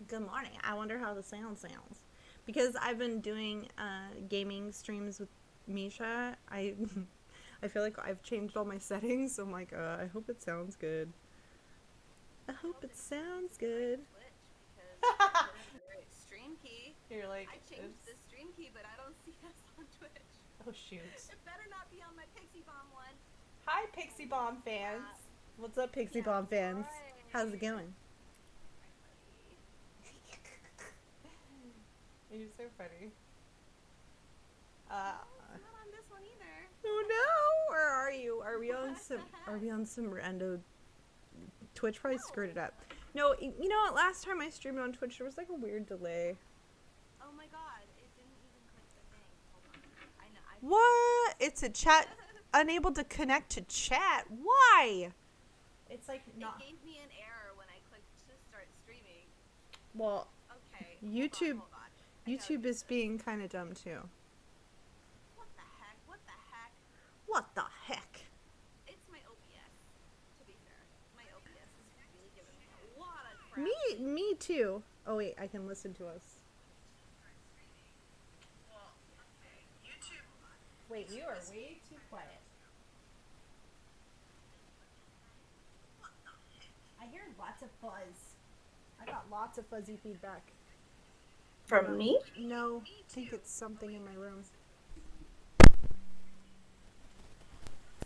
Good morning. I wonder how the sound sounds. Because I've been doing gaming streams with Mischa, I feel like I've changed all my settings, so I'm like, I hope it sounds good. I hope it sounds good. Stream key. You're like, I changed the stream key, but I don't see us on Twitch. Oh, shoot. It better not be on my Pixie Bomb one. Hi, Pixie Bomb fans. What's up, Pixie Bomb fans? How's it going? You're so funny. It's not on this one either. Oh no! Where are you? Are we on some random Twitch probably screwed it up. No, you know what? Last time I streamed on Twitch, there was like a weird delay. Oh my god! It didn't even click the thing. Hold on. I know. What? It's a chat. Unable to connect to chat. Why? It's like not. It gave me an error when I clicked to start streaming. Well, okay. YouTube. Hold on. YouTube is being kind of dumb too. What the heck? What the heck? What the heck? It's my OBS. To be fair, my OBS is really giving me a lot of crap. Me too. Oh wait, I can listen to us. Well, okay. YouTube. Wait, you are way too quiet. What the heck? I hear lots of fuzz. I got lots of fuzzy feedback. From me? No, I think it's something in my room.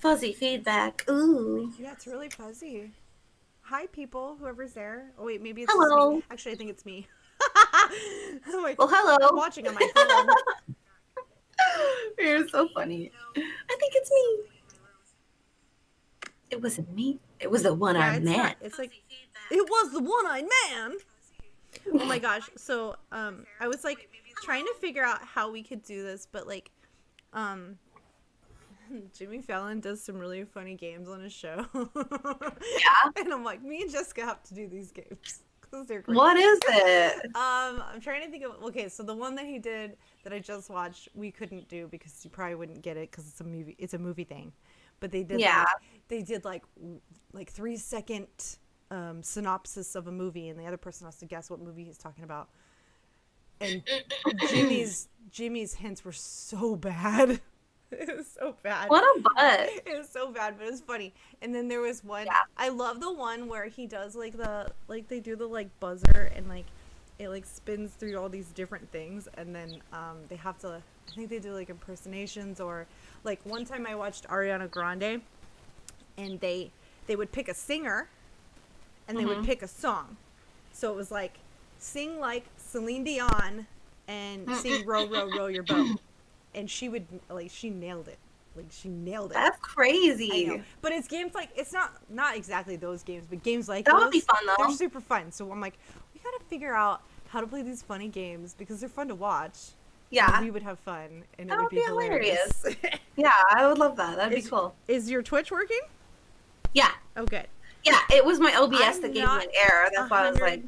Fuzzy feedback. Ooh. Yeah, it's really fuzzy. Hi, people, whoever's there. Oh, wait, maybe it's Hello. just me. Actually, I think it's me. Oh my, Well, hello. I'm watching on my phone. You're so funny. I think it's me. It wasn't me. It was the one-eyed man. It's like, it was the one-eyed man. Oh my gosh. So, I was like trying to figure out how we could do this, but like, Jimmy Fallon does some really funny games on his show. Yeah. And I'm like, me and Jessica have to do these games because they're great. What is it? I'm trying to think of. Okay, so the one that he did that I just watched, we couldn't do because you probably wouldn't get it because it's a movie. It's a movie thing, but they did. Yeah. They did like 3-second synopsis of a movie, and the other person has to guess what movie he's talking about. And Jimmy's hints were so bad. It was so bad. What a butt. It was so bad, but it was funny. And then there was one. Yeah. I love the one where he does like they do the like buzzer and like it like spins through all these different things, and then they have to. I think they do like impersonations, or like one time I watched Ariana Grande, and they would pick a singer, and they would pick a song. So it was like sing like Celine Dion and sing Row Row Row Your Boat. And she would, like, she nailed it. Like, she nailed it. That's crazy. I know. But it's games like, it's not exactly those games, but games like That those. would be fun, though. They're super fun. So I'm like, we gotta figure out how to play these funny games because they're fun to watch. Yeah. And we would have fun. And That it would be hilarious. Yeah, I would love that. That'd be cool. Is your Twitch working? Yeah. Oh, good. Yeah, it was my OBS I'm that gave me an error. That's why I was like,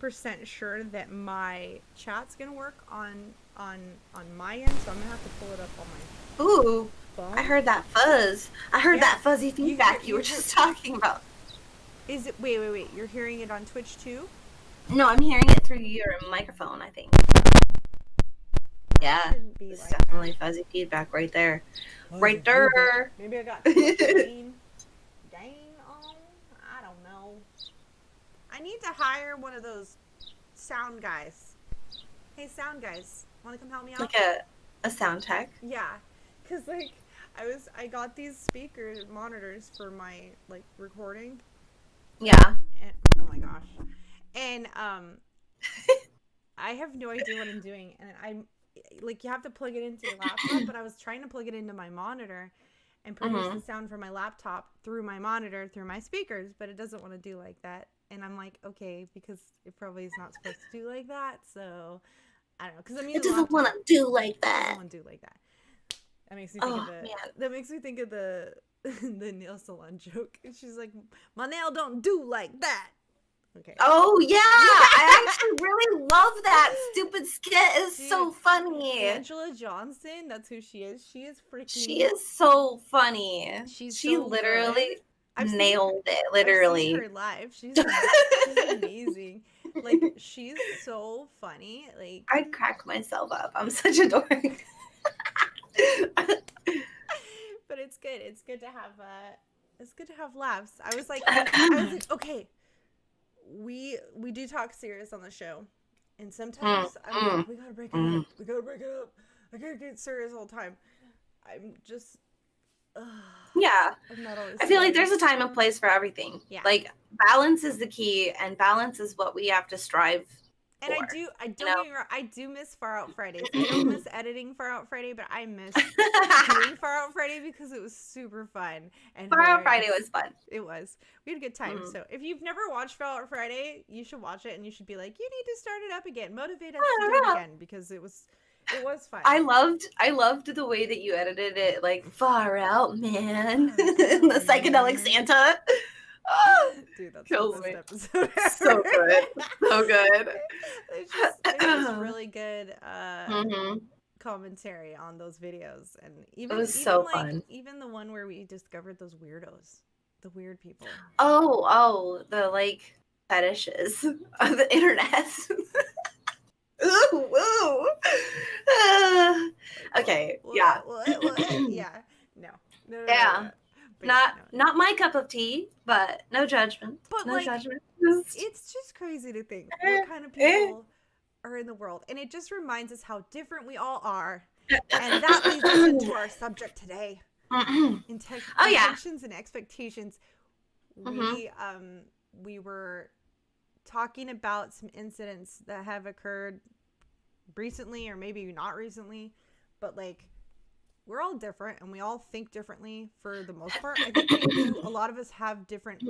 % sure that my chat's gonna work on my end, so I'm gonna have to pull it up on my ooh, phone. I heard that fuzz. I heard Yeah. that fuzzy feedback you were just talking about. Is it? Wait. You're hearing it on Twitch too? No, I'm hearing it through your microphone, I think. Yeah, Shouldn't be it's like definitely fuzzy feedback right there. Right there. Maybe I got gain on. I don't know. I need to hire one of those sound guys. Hey, sound guys, want to come help me out? Like a sound tech. Yeah, cause like I got these speaker monitors for my like recording. Yeah. And, oh my gosh, and I have no idea what I'm doing, and I'm like, you have to plug it into your laptop, but I was trying to plug it into my monitor and produce the sound from my laptop through my monitor through my speakers, but it doesn't want to do like that. And I'm like, okay, because it probably is not supposed to do like that, so I don't know. Because I'm using It doesn't want to do like It doesn't that. want to do like that. That makes me think of the. man. That makes me think of the the nail salon joke. And she's like, my nail don't do like that. Okay. Oh yeah, I actually really love that stupid skit. It's Dude, so funny. Angela Johnson, that's who she is. She is freaking. She is so funny. She's She so literally I've seen nailed it. I've Literally. seen her live. She's amazing. Like, she's so funny. Like, I'd crack myself up. I'm such a dork. but it's good. It's good to have laughs. I was like, okay, we do talk serious on the show, and sometimes I'm like, we gotta break it up. We gotta break it up. I can't get serious all the time. I'm just, Yeah. I'm not always. I feel like serious. there's a time and place for everything. Yeah. Like, balance is the key, and balance is what we have to strive And for. I don't get me wrong, I do miss Far Out Fridays. I don't miss editing Far Out Friday, but I miss doing Far Out Friday because it was super fun. And Far Out hilarious. Friday was fun. It was. We had a good time. So if you've never watched Far Out Friday, you should watch it, and you should be like, you need to start it up again. Motivate us to do it again, because it was fun. I loved the way that you edited it, like, far out, man. The psychedelic Santa. Oh, dude, that's kills the me. best episode ever. So good. So good. It's just really good commentary on those videos, and it was so fun. Even the one where we discovered those weirdos, the weird people. Oh, the like fetishes of the internet. Ooh. Okay. Yeah. What? Yeah. No. Yeah. But not my cup of tea, but no judgment. But no like, judgment. It's just crazy to think what kind of people are in the world, and it just reminds us how different we all are. And that leads us into our subject today: intentions and expectations. We were talking about some incidents that have occurred recently, or maybe not recently, but like, we're all different and we all think differently for the most part. I think a lot of us have different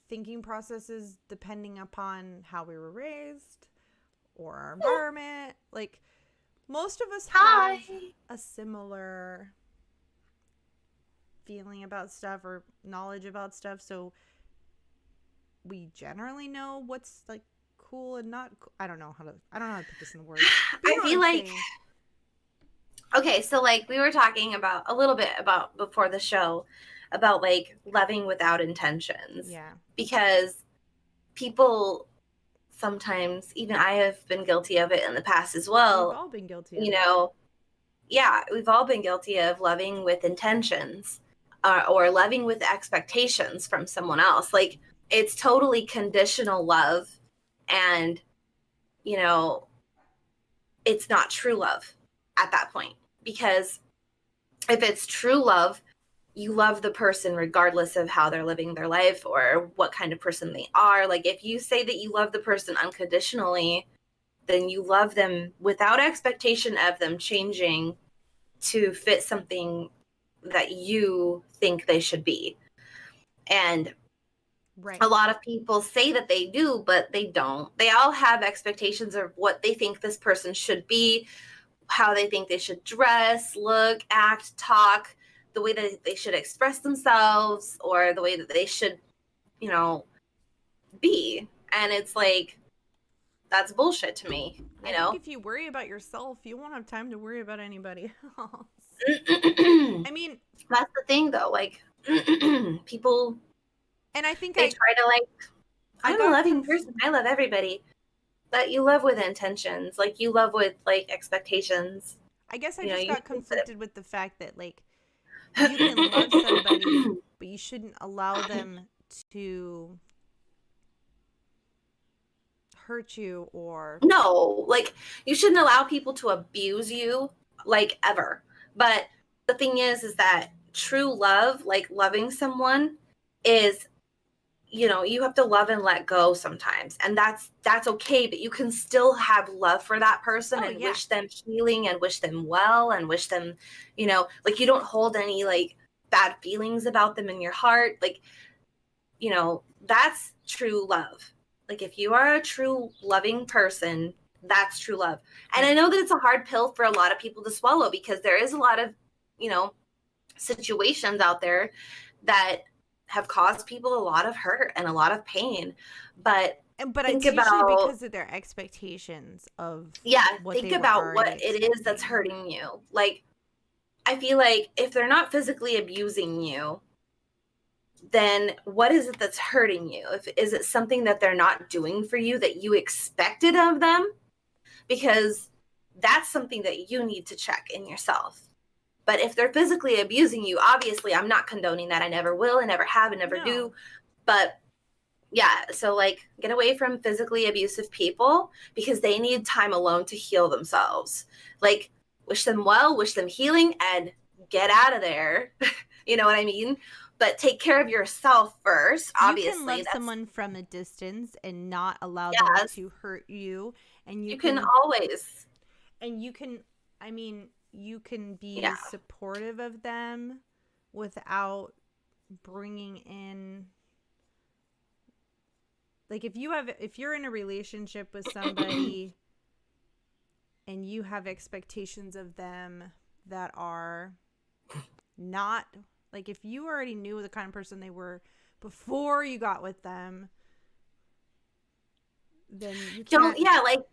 thinking processes depending upon how we were raised or our environment. Like, most of us have a similar feeling about stuff or knowledge about stuff, so we generally know what's like cool and not cool. I don't know how to put this in words. I feel like okay, so like we were talking about a little bit about before the show about like loving without intentions. Yeah. Because people sometimes, even I have been guilty of it in the past as well. We've all been guilty of it. Yeah, we've all been guilty of loving with intentions or loving with expectations from someone else. Like, it's totally conditional love, and it's not true love at that point, because if it's true love, you love the person regardless of how they're living their life or what kind of person they are. Like, if you say that you love the person unconditionally, then you love them without expectation of them changing to fit something that you think they should be. And right. A lot of people say that they do, but they don't. They all have expectations of what they think this person should be, how they think they should dress, look, act, talk, the way that they should express themselves, or the way that they should, be. And it's like, that's bullshit to me, I think if you worry about yourself, you won't have time to worry about anybody else. I mean, that's the thing, though. Like, people, and I think they try to like, I'm a loving person. I love everybody. But you love with intentions. Like, you love with like expectations. I guess I just got conflicted with the fact that like, you can love somebody, but you shouldn't allow them to hurt you or... No, like, you shouldn't allow people to abuse you, like, ever. But the thing is that true love, like loving someone, is, you have to love and let go sometimes. And that's okay, but you can still have love for that person and wish them healing and wish them well and wish them, like, you don't hold any, like, bad feelings about them in your heart. Like, that's true love. Like, if you are a true loving person, that's true love. And I know that it's a hard pill for a lot of people to swallow, because there is a lot of, situations out there that have caused people a lot of hurt and a lot of pain. But it's usually because of their expectations of think about what it is that's hurting you. Like, I feel like if they're not physically abusing you, then what is it that's hurting you? Is it something that they're not doing for you that you expected of them? Because that's something that you need to check in yourself. But if they're physically abusing you, obviously I'm not condoning that. I never will, I never have, and never do. But yeah, so like get away from physically abusive people because they need time alone to heal themselves. Like wish them well, wish them healing, and get out of there. You know what I mean? But take care of yourself first. Obviously, you can love someone from a distance and not allow them to hurt you, and you can always. And you can, I mean, you can be supportive of them without bringing in, like if you're in a relationship with somebody and you have expectations of them that are not, like if you already knew the kind of person they were before you got with them, then you can't.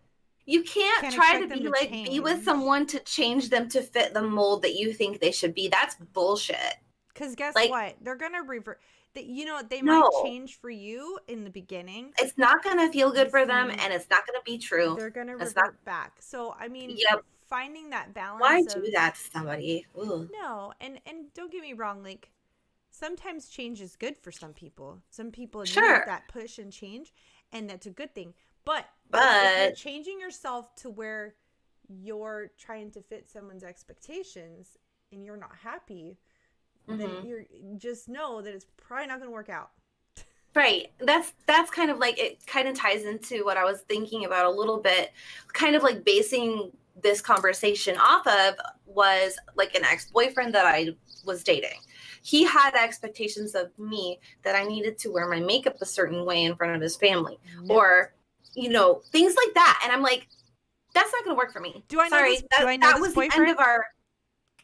You can't try to be like be with someone to change them to fit the mold that you think they should be. That's bullshit. Because guess what? They're gonna revert. They might change for you in the beginning. It's not gonna feel good for them, and it's not gonna be true. They're gonna revert back. So I mean, finding that balance. Why do that to somebody? Ooh. No, and don't get me wrong. Like sometimes change is good for some people. Some people need that push and change, and that's a good thing. But if you're changing yourself to where you're trying to fit someone's expectations and you're not happy, then you just know that it's probably not going to work out. Right. That's kind of like, it kind of ties into what I was thinking about a little bit, kind of like basing this conversation off of was like an ex-boyfriend that I was dating. He had expectations of me that I needed to wear my makeup a certain way in front of his family or things like that. And I'm like, that's not going to work for me. Do I know this? That was boyfriend? The end of our,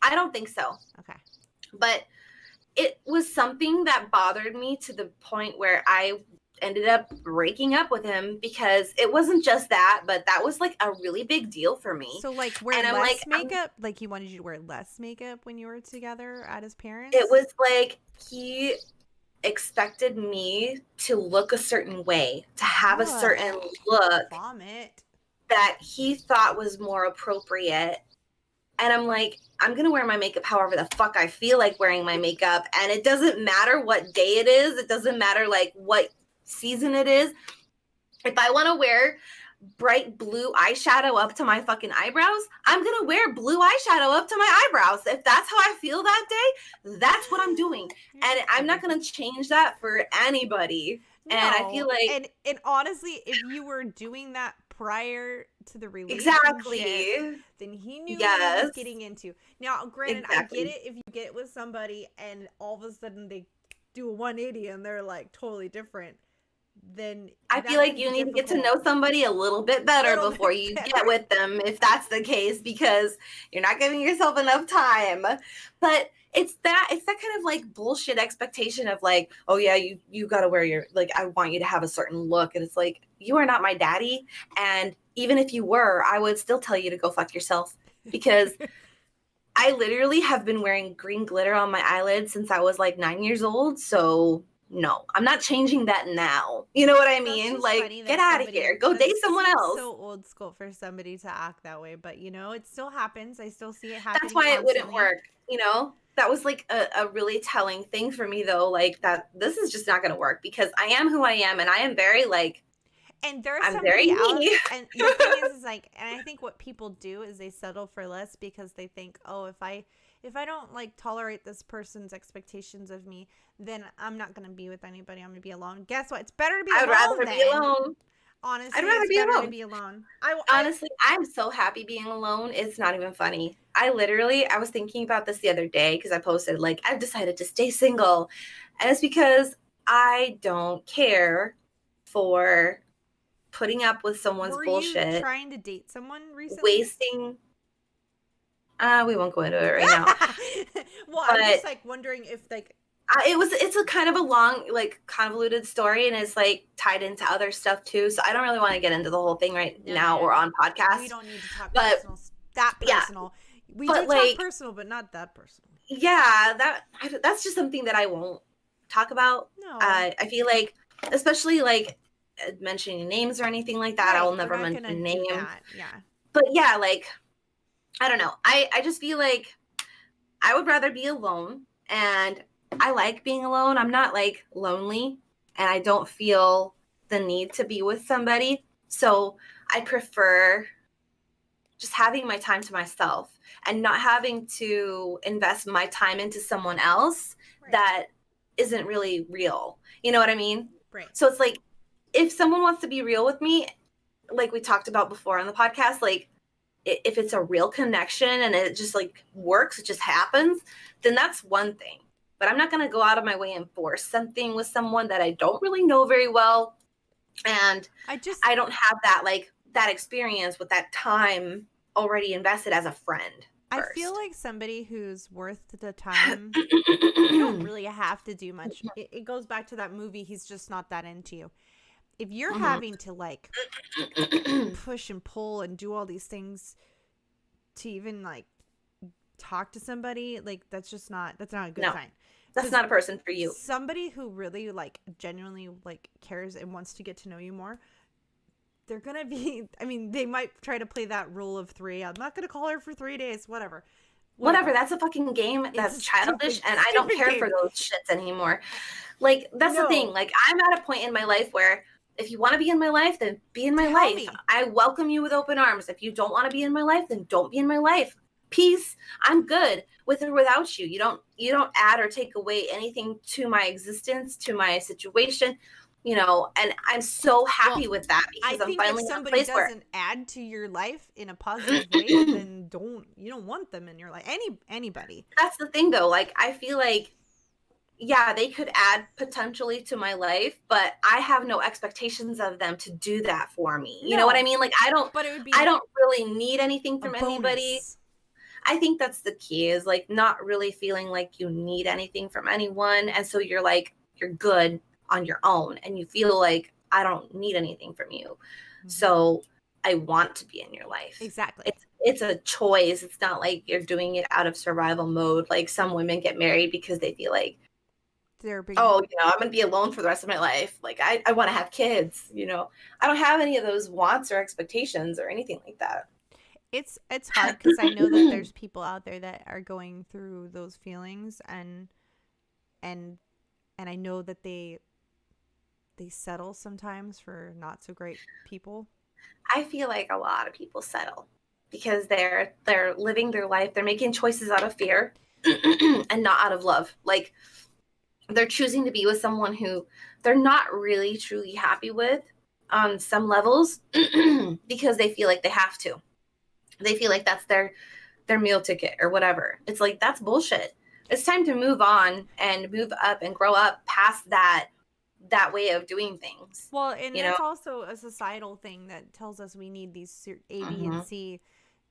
I don't think so. Okay. But it was something that bothered me to the point where I ended up breaking up with him because it wasn't just that, but that was like a really big deal for me. So like wear less makeup? Like he wanted you to wear less makeup when you were together at his parents'? It was like he expected me to look a certain way, to have a certain look that he thought was more appropriate. And I'm like, I'm going to wear my makeup however the fuck I feel like wearing my makeup. And it doesn't matter what day it is. It doesn't matter like what season it is. If I want to wear bright blue eyeshadow up to my fucking eyebrows, I'm going to wear blue eyeshadow up to my eyebrows. If that's how I feel that day, that's what I'm doing. And I'm not going to change that for anybody. No. And I feel like... And honestly, if you were doing that prior to the relationship, then he knew what he was getting into. Now, granted, I get it if you get with somebody and all of a sudden they do a 180 and they're like totally different. Then I feel like you need to get to know somebody a little bit better before you get with them, if that's the case, because you're not giving yourself enough time. But it's that kind of like bullshit expectation of like, oh yeah, you got to wear your, like, I want you to have a certain look. And it's like, you are not my daddy. And even if you were, I would still tell you to go fuck yourself, because I literally have been wearing green glitter on my eyelids since I was like 9 years old. So no, I'm not changing that now. You know what I mean? Like, get out of here. Go date someone else. So old school for somebody to act that way. But, it still happens. I still see it happening. That's why it wouldn't work, That was like a really telling thing for me, though. Like, that this is just not going to work because I am who I am. And I am very, like, and there's somebody else. And the thing is like, and I think what people do is they settle for less because they think, oh, if I don't like tolerate this person's expectations of me, then I'm not going to be with anybody. I'm going to be alone. Guess what? It's better to be alone. I'd rather be alone. Honestly, I'd rather be alone. Honestly, I'm so happy being alone. It's not even funny. I was thinking about this the other day because I posted like, I've decided to stay single. And it's because I don't care for putting up with someone's bullshit. Were you trying to date someone recently? Wasting. We won't go into it right now. Well, I'm just like wondering if like it's a kind of a long, like, convoluted story, and it's like tied into other stuff too. So I don't really want to get into the whole thing now or on podcast. We don't need to talk personal. That personal. We do talk personal, but not that personal. Yeah, that's just something that I won't talk about. No. I feel like, especially like mentioning names or anything like that, I will never mention a name. Yeah. But yeah, like, I don't know. I just feel like I would rather be alone, and I like being alone. I'm not like lonely, and I don't feel the need to be with somebody. So I prefer just having my time to myself and not having to invest my time into someone else that isn't really real. You know what I mean? Right. So it's like, if someone wants to be real with me, like we talked about before on the podcast, like if it's a real connection and it just like works, it just happens, then that's one thing. But I'm not going to go out of my way and force something with someone that I don't really know very well. And I don't have that, like, that experience with that time already invested as a friend first. I feel like somebody who's worth the time, you don't really have to do much. It goes back to that movie, He's Just Not That Into You. If you're having to like push and pull and do all these things to even like talk to somebody, like that's not a good sign. That's not a person for you. Somebody who really like genuinely like cares and wants to get to know you more, they're gonna be, I mean, they might try to play that rule of 3. I'm not gonna call her for 3 days, whatever. That's a fucking game that's childish, and I don't care for those shits anymore. Like, that's the thing. Like, I'm at a point in my life where if you want to be in my life, then be in my life. I welcome you with open arms. If you don't want to be in my life, then don't be in my life. Peace. I'm good with or without you. You don't add or take away anything to my existence, to my situation, you know, and I'm so happy with that, because I'm finally in a place where doesn't add to your life in a positive way, then you don't want them in your life. Anybody. That's the thing though. Like, I feel like, yeah, they could add potentially to my life, but I have no expectations of them to do that for me. You know what I mean? Like, I don't really need anything from anybody. I think that's the key, is like not really feeling like you need anything from anyone. And so you're like, you're good on your own, and you feel like, I don't need anything from you. Mm-hmm. So I want to be in your life. Exactly. It's a choice. It's not like you're doing it out of survival mode. Like, some women get married because they feel like, I'm going to be alone for the rest of my life. Like, I want to have kids, you know. I don't have any of those wants or expectations or anything like that. It's hard, because I know that there's people out there that are going through those feelings, and I know that they settle sometimes for not so great people. I feel like a lot of people settle because they're living their life. They're making choices out of fear and not out of love. Like, they're choosing to be with someone who they're not really truly happy with on some levels because they feel like they have to. They feel like that's their meal ticket or whatever. It's like, that's bullshit. It's time to move on and move up and grow up past that way of doing things. Well, and it's also a societal thing that tells us we need these A, B, and C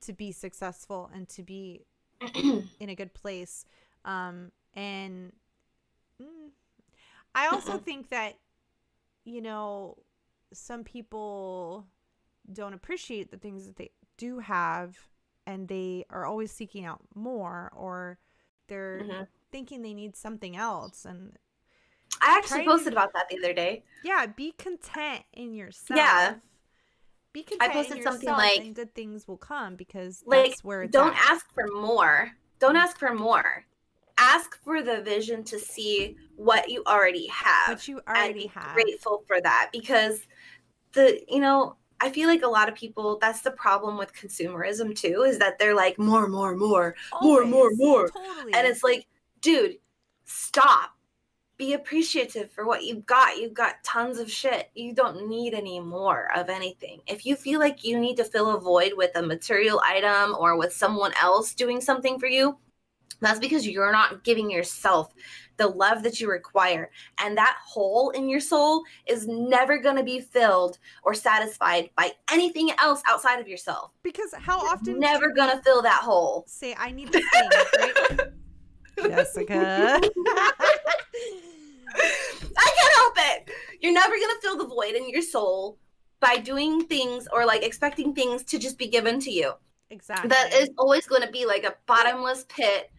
to be successful and to be in a good place. And I also think that, you know, some people don't appreciate the things that they do have, and they are always seeking out more, or they're thinking they need something else. And I actually posted about that the other day. Yeah, be content in yourself. Yeah. Be content I posted in yourself, something like, and good things will come, because like, that's where it's don't at. ask for more. Don't ask for more. Ask for the vision to see what you already have. What you already and have. Be grateful for that, because I feel like a lot of people, that's the problem with consumerism too, is that they're like, more. Totally. And it's like, dude, stop. Be appreciative for what you've got. You've got tons of shit. You don't need any more of anything. If you feel like you need to fill a void with a material item or with someone else doing something for you, that's because you're not giving yourself the love that you require. And that hole in your soul is never going to be filled or satisfied by anything else outside of yourself. Because how often never going to fill that hole. Say, I need this thing, right? Jessica. I can't help it. You're never going to fill the void in your soul by doing things or like expecting things to just be given to you. Exactly. That is always going to be like a bottomless pit.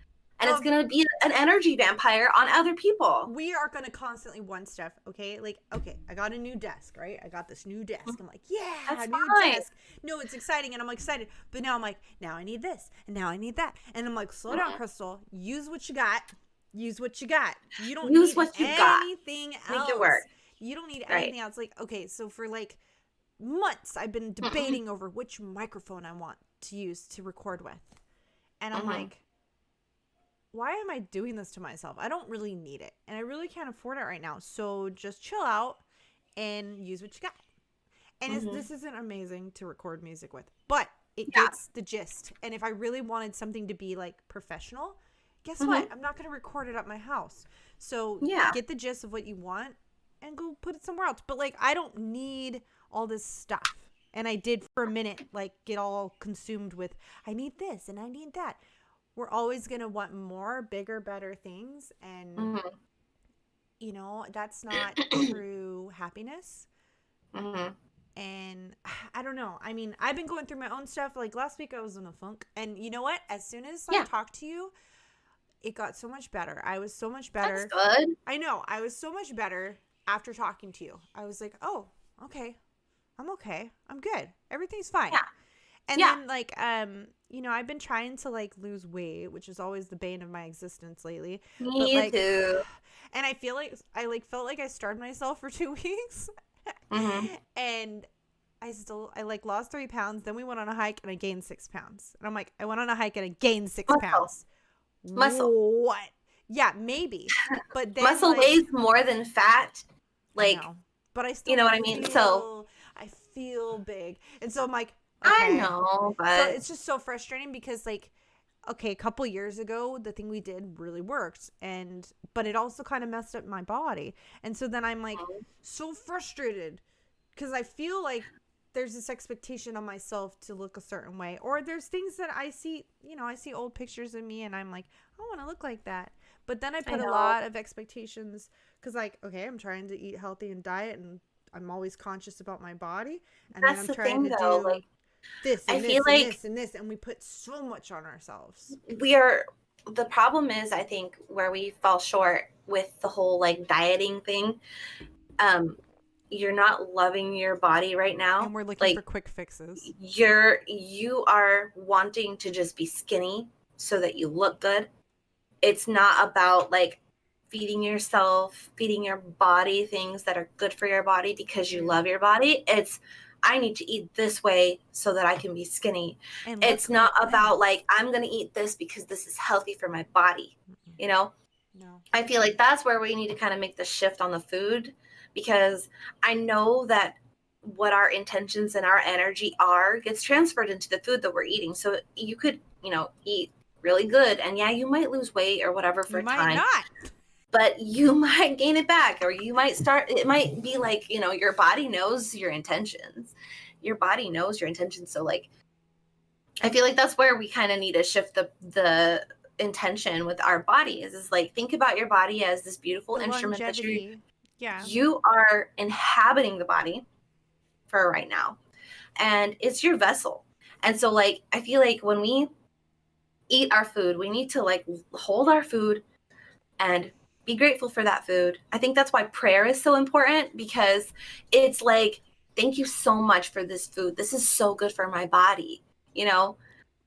and it's going to be an energy vampire on other people. We are going to constantly want stuff, okay? Like, okay, I got a new desk, right? I got this new desk. I'm like, yeah, That's new fine. desk. No, it's exciting, and I'm excited. But now I'm like, now I need this, and now I need that. And I'm like, slow down, Crystal. Use what you got. Use what you got. You don't Use need what you got. anything else. Make it work. You don't need Right. anything else. Like, okay, so for like months, I've been debating over which microphone I want to use to record with. And I'm like, why am I doing this to myself? I don't really need it. And I really can't afford it right now. So just chill out and use what you got. And this isn't amazing to record music with, but it gets the gist. And if I really wanted something to be like professional, guess what? I'm not going to record it at my house. So get the gist of what you want and go put it somewhere else. But like, I don't need all this stuff. And I did for a minute, like get all consumed with, I need this and I need that. We're always going to want more, bigger, better things. And, you know, that's not true happiness. And I don't know. I mean, I've been going through my own stuff. Like last week I was in a funk. And you know what? As soon as I talked to you, it got so much better. I was so much better. That's good. I know. I was so much better after talking to you. I was like, oh, okay. I'm okay. I'm good. Everything's fine. Yeah. And then like, you know, I've been trying to like lose weight, which is always the bane of my existence lately. Me too. And I feel like I felt like I starved myself for 2 weeks. And I like lost 3 pounds. Then we went on a hike and I gained 6 pounds. And I'm like, I went on a hike and I gained 6 pounds. Muscle. What? Yeah, maybe. But then Muscle like, weighs more than fat. Like, but I still, you know what I mean? So I feel big. And so I'm like, I okay. know, but So it's just so frustrating because like, okay, a couple years ago, the thing we did really worked, but it also kind of messed up my body. And so then I'm like so frustrated because I feel like there's this expectation on myself to look a certain way, or there's things that I see, you know, I see old pictures of me and I'm like, I want to look like that. But then I put a lot of expectations because like, okay, I'm trying to eat healthy and diet and I'm always conscious about my body. And that's then I'm the trying thing, to though. do Like, this and I this feel and like this and this. And we put so much on ourselves. the problem is, I think, where we fall short with the whole like dieting thing. You're not loving your body right now. And we're looking for quick fixes. You are wanting to just be skinny so that you look good. It's not about like feeding yourself, feeding your body things that are good for your body because you love your body. It's, I need to eat this way so that I can be skinny. And It's not about like, I'm going to eat this because this is healthy for my body. You know? No. I feel like that's where we need to kind of make the shift on the food, because I know that what our intentions and our energy are gets transferred into the food that we're eating. So you could, you know, eat really good and you might lose weight or whatever for a time. You might not. But you might gain it back, or you might start, it might be like, you know, your body knows your intentions. Your body knows your intentions. So like, I feel like that's where we kind of need to shift the intention with our bodies, is like, think about your body as this beautiful instrument Longevity. that you are inhabiting the body for right now. And it's your vessel. And so like, I feel like when we eat our food, we need to like hold our food and be grateful for that food. I think that's why prayer is so important, because it's like, thank you so much for this food. This is so good for my body, you know,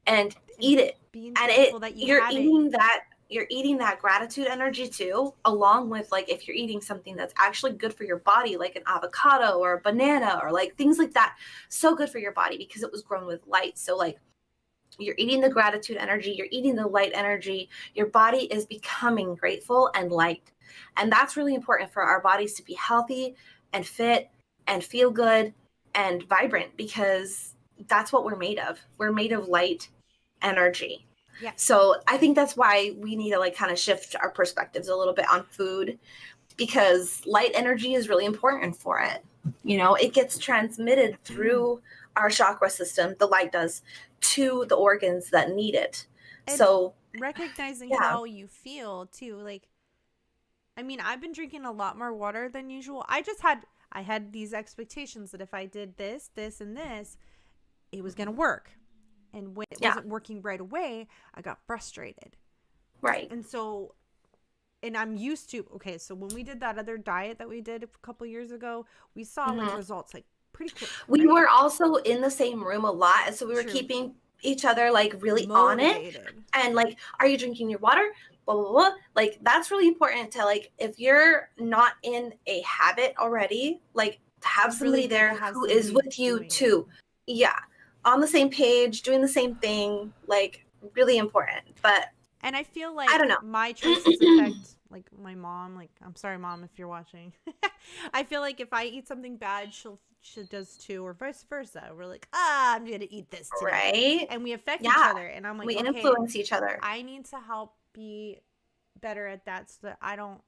and eat it. And you're eating that gratitude energy too, along with like, if you're eating something that's actually good for your body, like an avocado or a banana or like things like that, so good for your body because it was grown with light. So like, you're eating the gratitude energy, you're eating the light energy, your body is becoming grateful and light. And that's really important for our bodies to be healthy and fit and feel good and vibrant, because that's what we're made of. We're made of light energy. Yeah. So I think that's why we need to like kind of shift our perspectives a little bit on food, because light energy is really important for it. You know, it gets transmitted through our chakra system, the light does, to the organs that need it. And so recognizing how you feel too. Like, I mean, I've been drinking a lot more water than usual. I had these expectations that if I did this, this, and this, it was going to work. And when it wasn't working right away, I got frustrated. Right. And so, and I'm used to, okay, so when we did that other diet that we did a couple years ago, we saw like results like pretty quick. We right? were also in the same room a lot, and so we were True. keeping each other like really Motivated. on it, and like, are you drinking your water? Blah blah blah. Like that's really important to like, if you're not in a habit already, like to have It's somebody really good there to have who is somebody with you doing it. too. Yeah, on the same page, doing the same thing, like really important. But And I feel like I don't know. my choices affect like my mom. Like, I'm sorry, Mom, if you're watching. I feel like if I eat something bad, she does too, or vice versa. We're like, I'm gonna eat this today, Right? and we affect Yeah. each other. And I'm like, We okay, influence each other. I need to help be better at that, so that I don't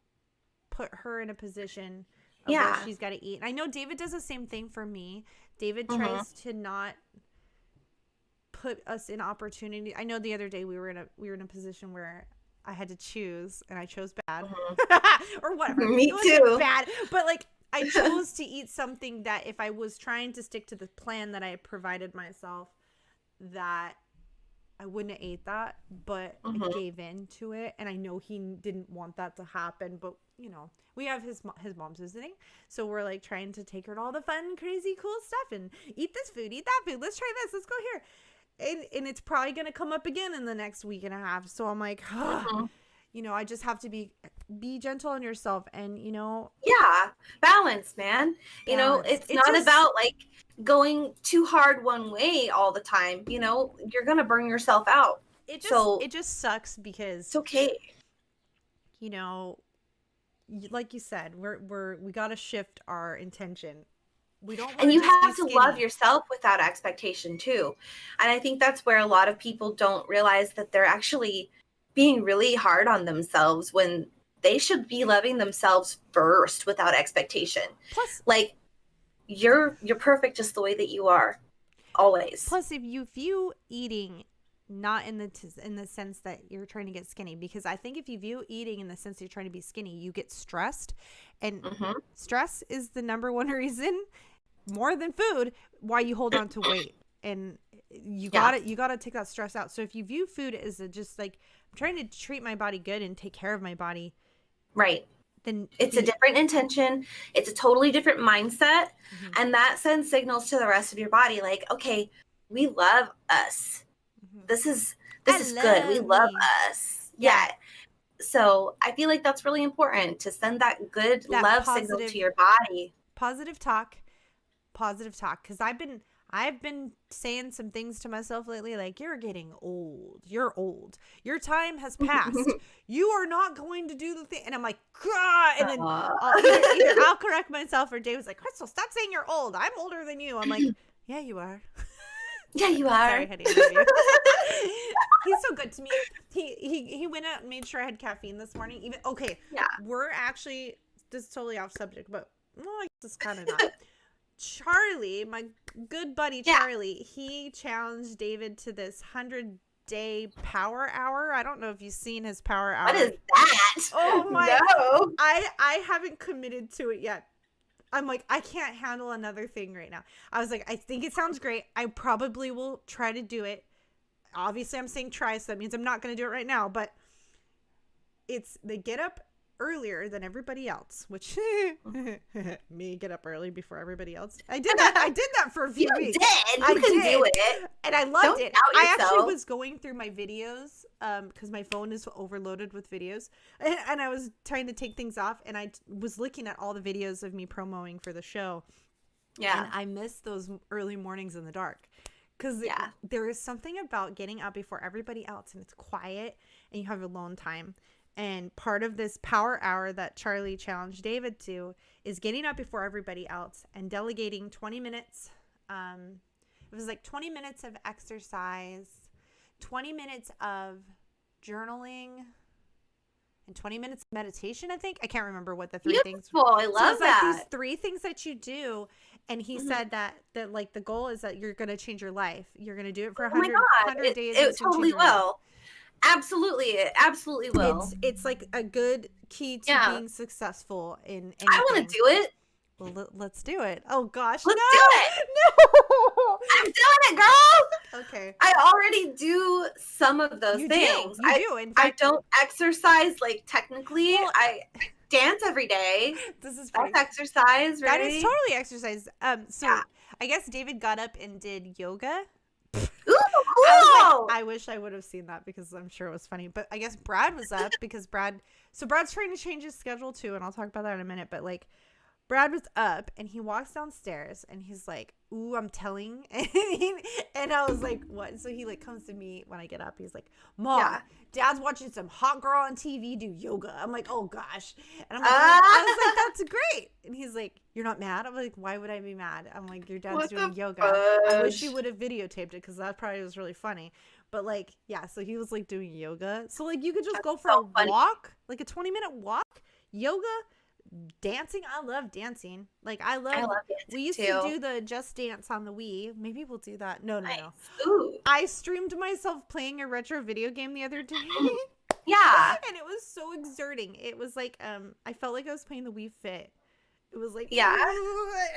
put her in a position of where she's got to eat. And I know David does the same thing for me. David tries to not put us in opportunity. I know the other day we were in a position where I had to choose, and I chose bad or whatever. Me it wasn't too. bad, but like I chose to eat something that if I was trying to stick to the plan that I had provided myself, that I wouldn't have ate that, but I gave in to it, and I know he didn't want that to happen, but you know, we have his mom's visiting, so we're like trying to take her to all the fun, crazy, cool stuff, and eat this food, eat that food, let's try this, let's go here. And it's probably going to come up again in the next week and a half. So I'm like, you know, I just have to be gentle on yourself. And, you know. Yeah. Balance, man. You know, it's not about like going too hard one way all the time. You know, you're going to burn yourself out. It just sucks because it's okay. You know, like you said, we got to shift our intention. We don't and you have to love yourself without expectation too. And I think that's where a lot of people don't realize that they're actually being really hard on themselves when they should be loving themselves first without expectation. Plus, like you're perfect just the way that you are always. Plus, if you view eating not in the sense that you're trying to get skinny, because I think if you view eating in the sense you're trying to be skinny, you get stressed, and stress is the number one reason, more than food, why you hold on to weight. And you gotta take that stress out. So if you view food as just like, I'm trying to treat my body good and take care of my body, right, then it's a different intention. It's a totally different mindset, and that sends signals to the rest of your body like, okay, we love us. This is good. We love us. Yeah. So I feel like that's really important, to send that good love signal to your body. Positive talk. Because I've been saying some things to myself lately, like, you're getting old. You're old. Your time has passed. You are not going to do the thing. And I'm like, God. And then either I'll correct myself, or David's like, Crystal, stop saying you're old. I'm older than you. I'm like, yeah, you are. Yeah, you are. Sorry, honey, I love you. He's so good to me. He went out and made sure I had caffeine this morning. We're actually, this is totally off subject, but I guess it's kind of not. Charlie, my good buddy Charlie, he challenged David to this 100-day power hour. I don't know if you've seen his power hour. What is that? Oh my! No. I haven't committed to it yet. I'm like, I can't handle another thing right now. I was like, I think it sounds great. I probably will try to do it. Obviously, I'm saying try, so that means I'm not going to do it right now. But they get up earlier than everybody else, which me get up early before everybody else. I did that for a few weeks. You can do it, and I loved it. I actually was going through my videos because my phone is overloaded with videos, and I was trying to take things off, and I was looking at all the videos of me promoting for the show. And I missed those early mornings in the dark, because there is something about getting up before everybody else, and it's quiet and you have alone time. And part of this power hour that Charlie challenged David to is getting up before everybody else and delegating 20 minutes. It was like 20 minutes of exercise, 20 minutes of journaling, and 20 minutes of meditation, I think. I can't remember what the three things were. I love that. Like these 3 things that you do. And he said that like the goal is that you're going to change your life. You're going to do it for 100 days. It totally will. Absolutely, it absolutely will. It's like a good key to being successful in anything. I want to do it. Well, let's do it. Oh gosh, Let's no, do it. no. I'm doing it, girl. Okay, I already do some of those you things. do. You do. In I fact, don't exercise like technically. Well, I dance every day. this is pretty. That's exercise, right? That is totally exercise. So Yeah. I guess David got up and did yoga. Ooh, cool. I wish I would have seen that because I'm sure it was funny. But I guess Brad was up because Brad's trying to change his schedule too, and I'll talk about that in a minute. But like, Brad was up and he walks downstairs and he's like, "Ooh, I'm telling," and I was like, "What?" So he like comes to me when I get up. He's like, "Mom, Yeah. Dad's watching some hot girl on TV do yoga." I'm like, "Oh gosh," and I'm like, I was like, "That's great." And he's like, "You're not mad?" I'm like, "Why would I be mad?" I'm like, "Your dad's What doing the yoga." I wish fudge? you would have videotaped it because that probably was really funny. But like, yeah, so he was like doing yoga. So like, you could just go for so a funny. walk, like a 20-minute walk, yoga. Dancing, I love dancing. Like I love dancing we used too. to do the Just Dance on the Wii. Maybe we'll do that. No. Nice. Ooh. I streamed myself playing a retro video game the other day. Yeah. And it was so exerting. It was like I felt like I was playing the Wii Fit. It was like, Yeah.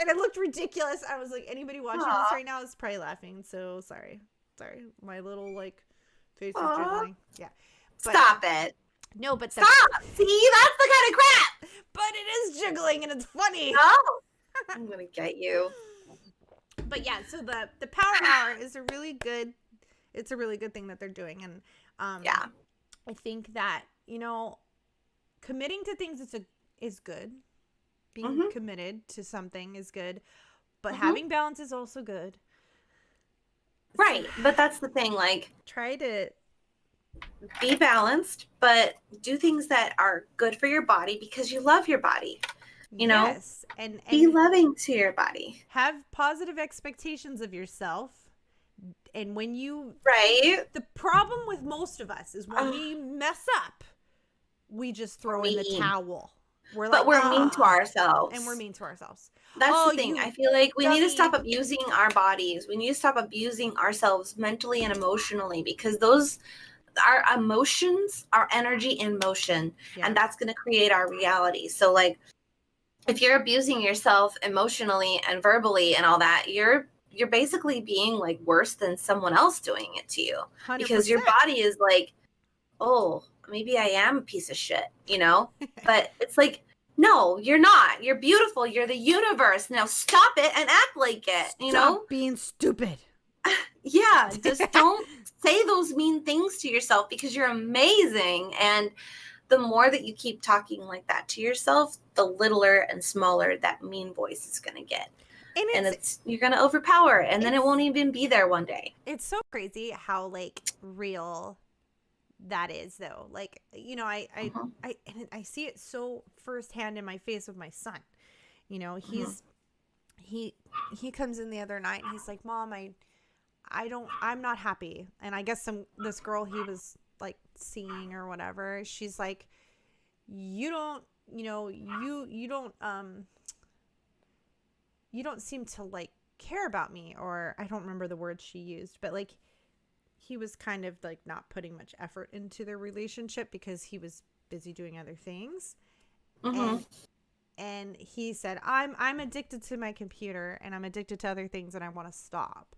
and it looked ridiculous. I was like, anybody watching Aw. this right now is probably laughing. So sorry. My little like face is Aw. jiggling. Yeah. But, Stop it. No, but Stop. See, that's the kind of crap. But it is jiggling and it's funny. No. I'm gonna get you. But yeah, so the power hour is a really good thing that they're doing. And Yeah. I think that, committing to things is good. Being committed to something is good, but having balance is also good. Right. But that's the thing, like, Try to be balanced, but do things that are good for your body because you love your body. You know? Yes, and Be loving to your body. have positive expectations of yourself. And when you Right. the problem with most of us is when we mess up, we just throw in the Mean. towel. But we're mean to ourselves. And we're mean to ourselves. That's the thing. I feel like we need to stop dummy. abusing our bodies. We need to stop abusing ourselves mentally and emotionally because our emotions are energy in motion, and that's going to create our reality. So like if you're abusing yourself emotionally and verbally and all that, you're basically being like worse than someone else doing it to you 100%. because your body is like, oh, maybe I am a piece of shit, but it's like, no, you're not. You're beautiful. You're the universe. Now stop it and act like it, Stop being stupid. Yeah, just don't say those mean things to yourself because you're amazing. And the more that you keep talking like that to yourself, the littler and smaller that mean voice is going to get. And it's you're going to overpower, and then it won't even be there one day. It's so crazy how like real that is though. Like, I see it so firsthand in my face with my son. He comes in the other night and he's like, "Mom, I'm not happy." And I guess this girl he was like seeing or whatever, she's like, you don't seem to like care about me, or I don't remember the words she used, but like he was kind of like not putting much effort into their relationship because he was busy doing other things. And he said, I'm addicted to my computer and I'm addicted to other things and I want to stop.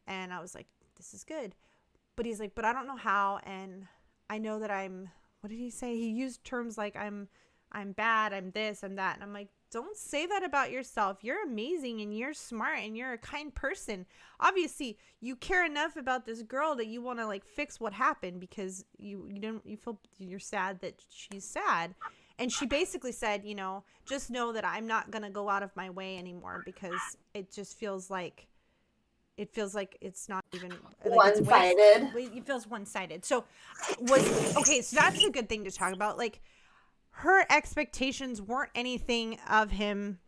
And I was like, this is good. But he's like, but I don't know how. And I know that what did he say? He used terms like I'm bad, I'm this, I'm that. And I'm like, don't say that about yourself. You're amazing and you're smart and you're a kind person. Obviously, you care enough about this girl that you want to like fix what happened because you feel you're sad that she's sad. And she basically said, just know that I'm not going to go out of my way anymore because it just feels like it's not even like one-sided. It feels one-sided. So so that's a good thing to talk about. Like her expectations weren't anything of him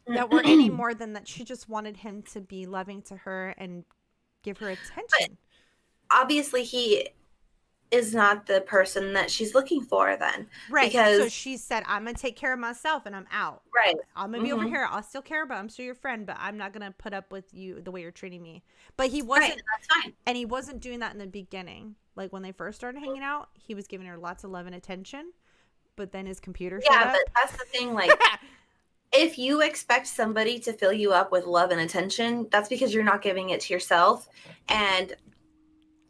that were any more than that she just wanted him to be loving to her and give her attention. But obviously he is not the person that she's looking for then. Right. Because so she said, I'm going to take care of myself and I'm out. Right. I'm going to be over here. I'll still care about, I'm still your friend, but I'm not going to put up with you the way you're treating me. But he wasn't. Right, that's fine. And he wasn't doing that in the beginning. Like when they first started hanging out, he was giving her lots of love and attention. But then his computer shut up. But that's the thing. Like if you expect somebody to fill you up with love and attention, that's because you're not giving it to yourself. And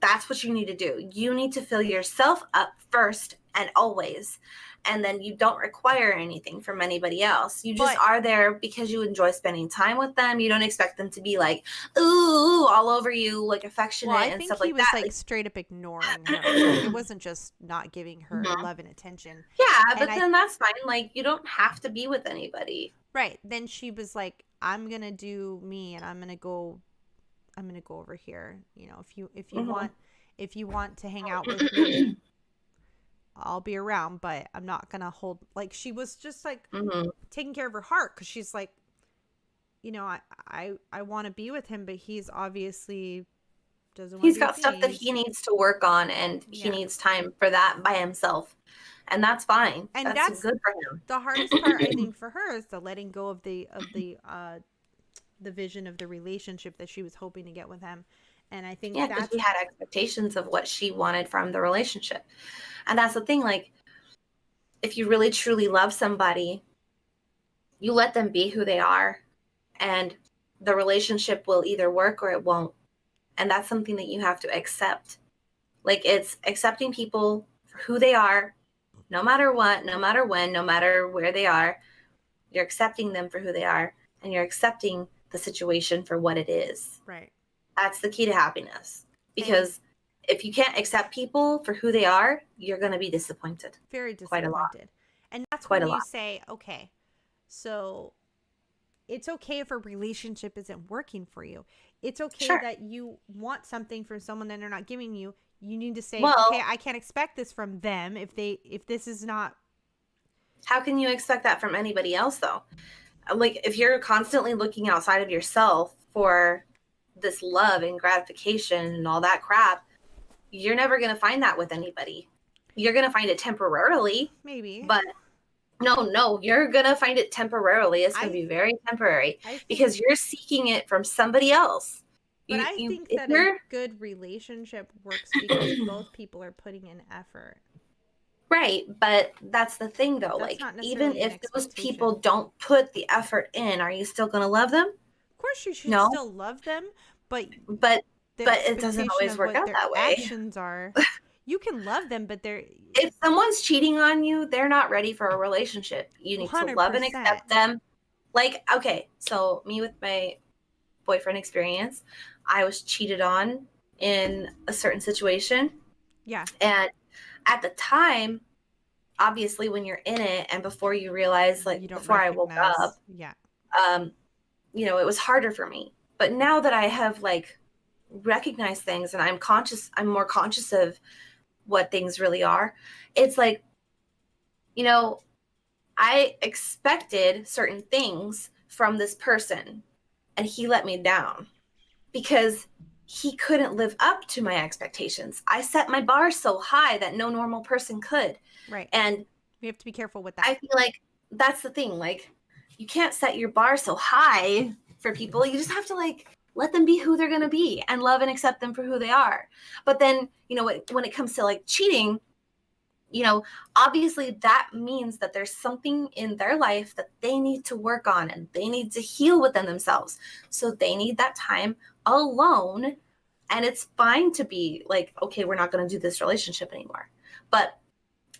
that's what you need to do. You need to fill yourself up first and always. And then you don't require anything from anybody else. You just are there because you enjoy spending time with them. You don't expect them to be like, ooh, all over you, like affectionate and stuff like that. I think he was like straight up ignoring her. Like, it wasn't just not giving her love and attention. Yeah, but then that's fine. Like, you don't have to be with anybody. Right. Then she was like, I'm going to do me and I'm going to go over here. You know, if you want to hang out with me, I'll be around, but I'm not going to hold, like, she was just like taking care of her heart. 'Cause she's like, you know, I want to be with him, but he's obviously doesn't want to. He's got stuff that he needs to work on, and he needs time for that by himself. And that's fine. And that's good for him. The hardest part, I think, for her is the letting go of the vision of the relationship that she was hoping to get with him. And I think because she had expectations of what she wanted from the relationship. And that's the thing, like, if you really truly love somebody, you let them be who they are, and the relationship will either work or it won't. And that's something that you have to accept. Like, it's accepting people for who they are, no matter what, no matter when, no matter where they are. You're accepting them for who they are, and you're accepting the situation for what it is. Right. That's the key to happiness. Because if you can't accept people for who they are, you're going to be disappointed. Very disappointed. Quite a lot. And that's when you say, okay, so it's okay if a relationship isn't working for you. It's okay that you want something from someone that they're not giving you. You need to say, okay, I can't expect this from them if this is not. How can you expect that from anybody else, though? Like, if you're constantly looking outside of yourself for this love and gratification and all that crap, you're never going to find that with anybody. You're going to find it temporarily. Maybe. But no, you're going to find it temporarily. It's going to be very temporary because you're seeking it from somebody else. But I think that a good relationship works because both people are putting in effort. Right, but that's the thing, though. That's like, even if those people don't put the effort in, are you still going to love them? Of course, you should still love them, but it doesn't always work out that way. Actions are, you can love them, but if someone's cheating on you, they're not ready for a relationship. You need 100%. To love and accept them. Like, okay, so me with my boyfriend experience, I was cheated on in a certain situation. Yeah, and at the time, obviously, when you're in it and before you realize, like, before I woke up, you know, it was harder for me. But now that I have, like, recognized things and I'm more conscious of what things really are, it's like, you know, I expected certain things from this person and he let me down because he couldn't live up to my expectations. I set my bar so high that no normal person could. Right. And we have to be careful with that. I feel like that's the thing. Like, you can't set your bar so high for people. You just have to, like, let them be who they're going to be and love and accept them for who they are. But then, you know, when it comes to, like, cheating, you know, obviously that means that there's something in their life that they need to work on and they need to heal within themselves. So they need that time alone. And it's fine to be like, okay, we're not going to do this relationship anymore. But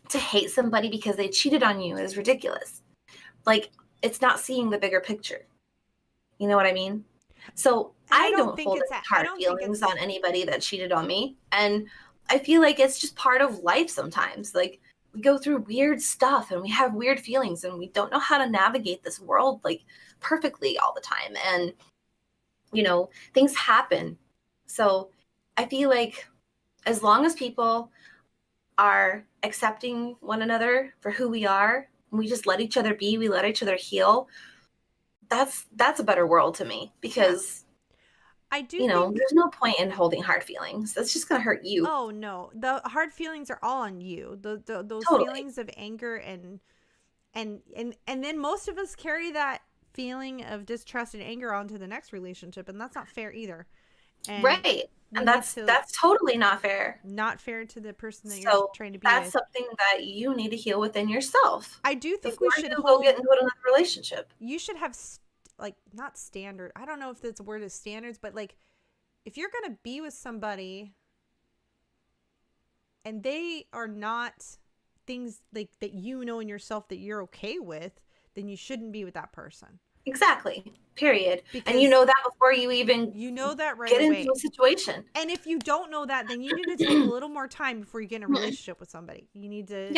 to hate somebody because they cheated on you is ridiculous. Like, it's not seeing the bigger picture. You know what I mean? So I don't hold hard feelings on anybody that cheated on me. And I feel like it's just part of life sometimes. Like, we go through weird stuff and we have weird feelings and we don't know how to navigate this world, like, perfectly all the time. And, you know, things happen. So I feel like as long as people are accepting one another for who we are, and we just let each other be, we let each other heal, that's a better world to me, because I do, you know, there's no point in holding hard feelings. That's just going to hurt you. Oh no, the hard feelings are all on you. Those totally. Feelings of anger and then most of us carry that feeling of distrust and anger onto the next relationship, and that's not fair either. And right. And that's totally not fair. Not fair to the person that you're So trying to be that's with. something that you need to heal within yourself. I do think before we should you go get into another relationship. You should have like, not standard. I don't know if that's a word is standards, but like, if you're gonna be with somebody and they are not things like that, you know in yourself that you're okay with, then you shouldn't be with that person. Exactly. Period. Because and you know that before you even that right get away. into a situation. And if you don't know that, then you need to take a little more time before you get in a relationship with somebody. You need to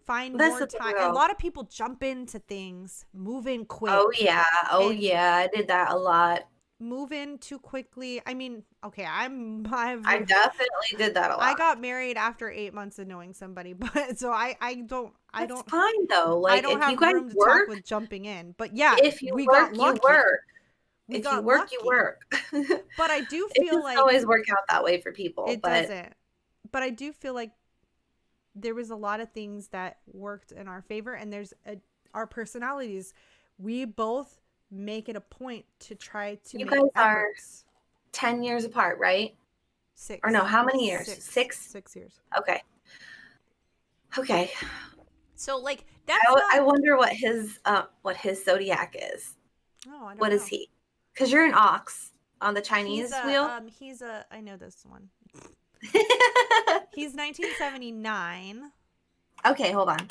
find more time. A lot of people jump into things, move in quick. Oh yeah. I did that a lot. Move in too quickly. I mean, okay, I definitely did that a lot. I got married after 8 months of knowing somebody, but so I don't fine though. Like, I don't if have you guys room to work, talk with jumping in. But yeah, if you work, you work. If you work, you work. But I do it feel doesn't like always work out that way for people. It doesn't. But I do feel like there was a lot of things that worked in our favor, and there's our personalities. We both make it a point to try to you make guys efforts. are 10 years apart, right? 6. Or no, how many years? 6? 6 years. Okay. So like that's I wonder what his zodiac is. Oh, I don't know. What is he? Because you're an ox on the Chinese wheel. I know this one. He's 1979. Okay, hold on.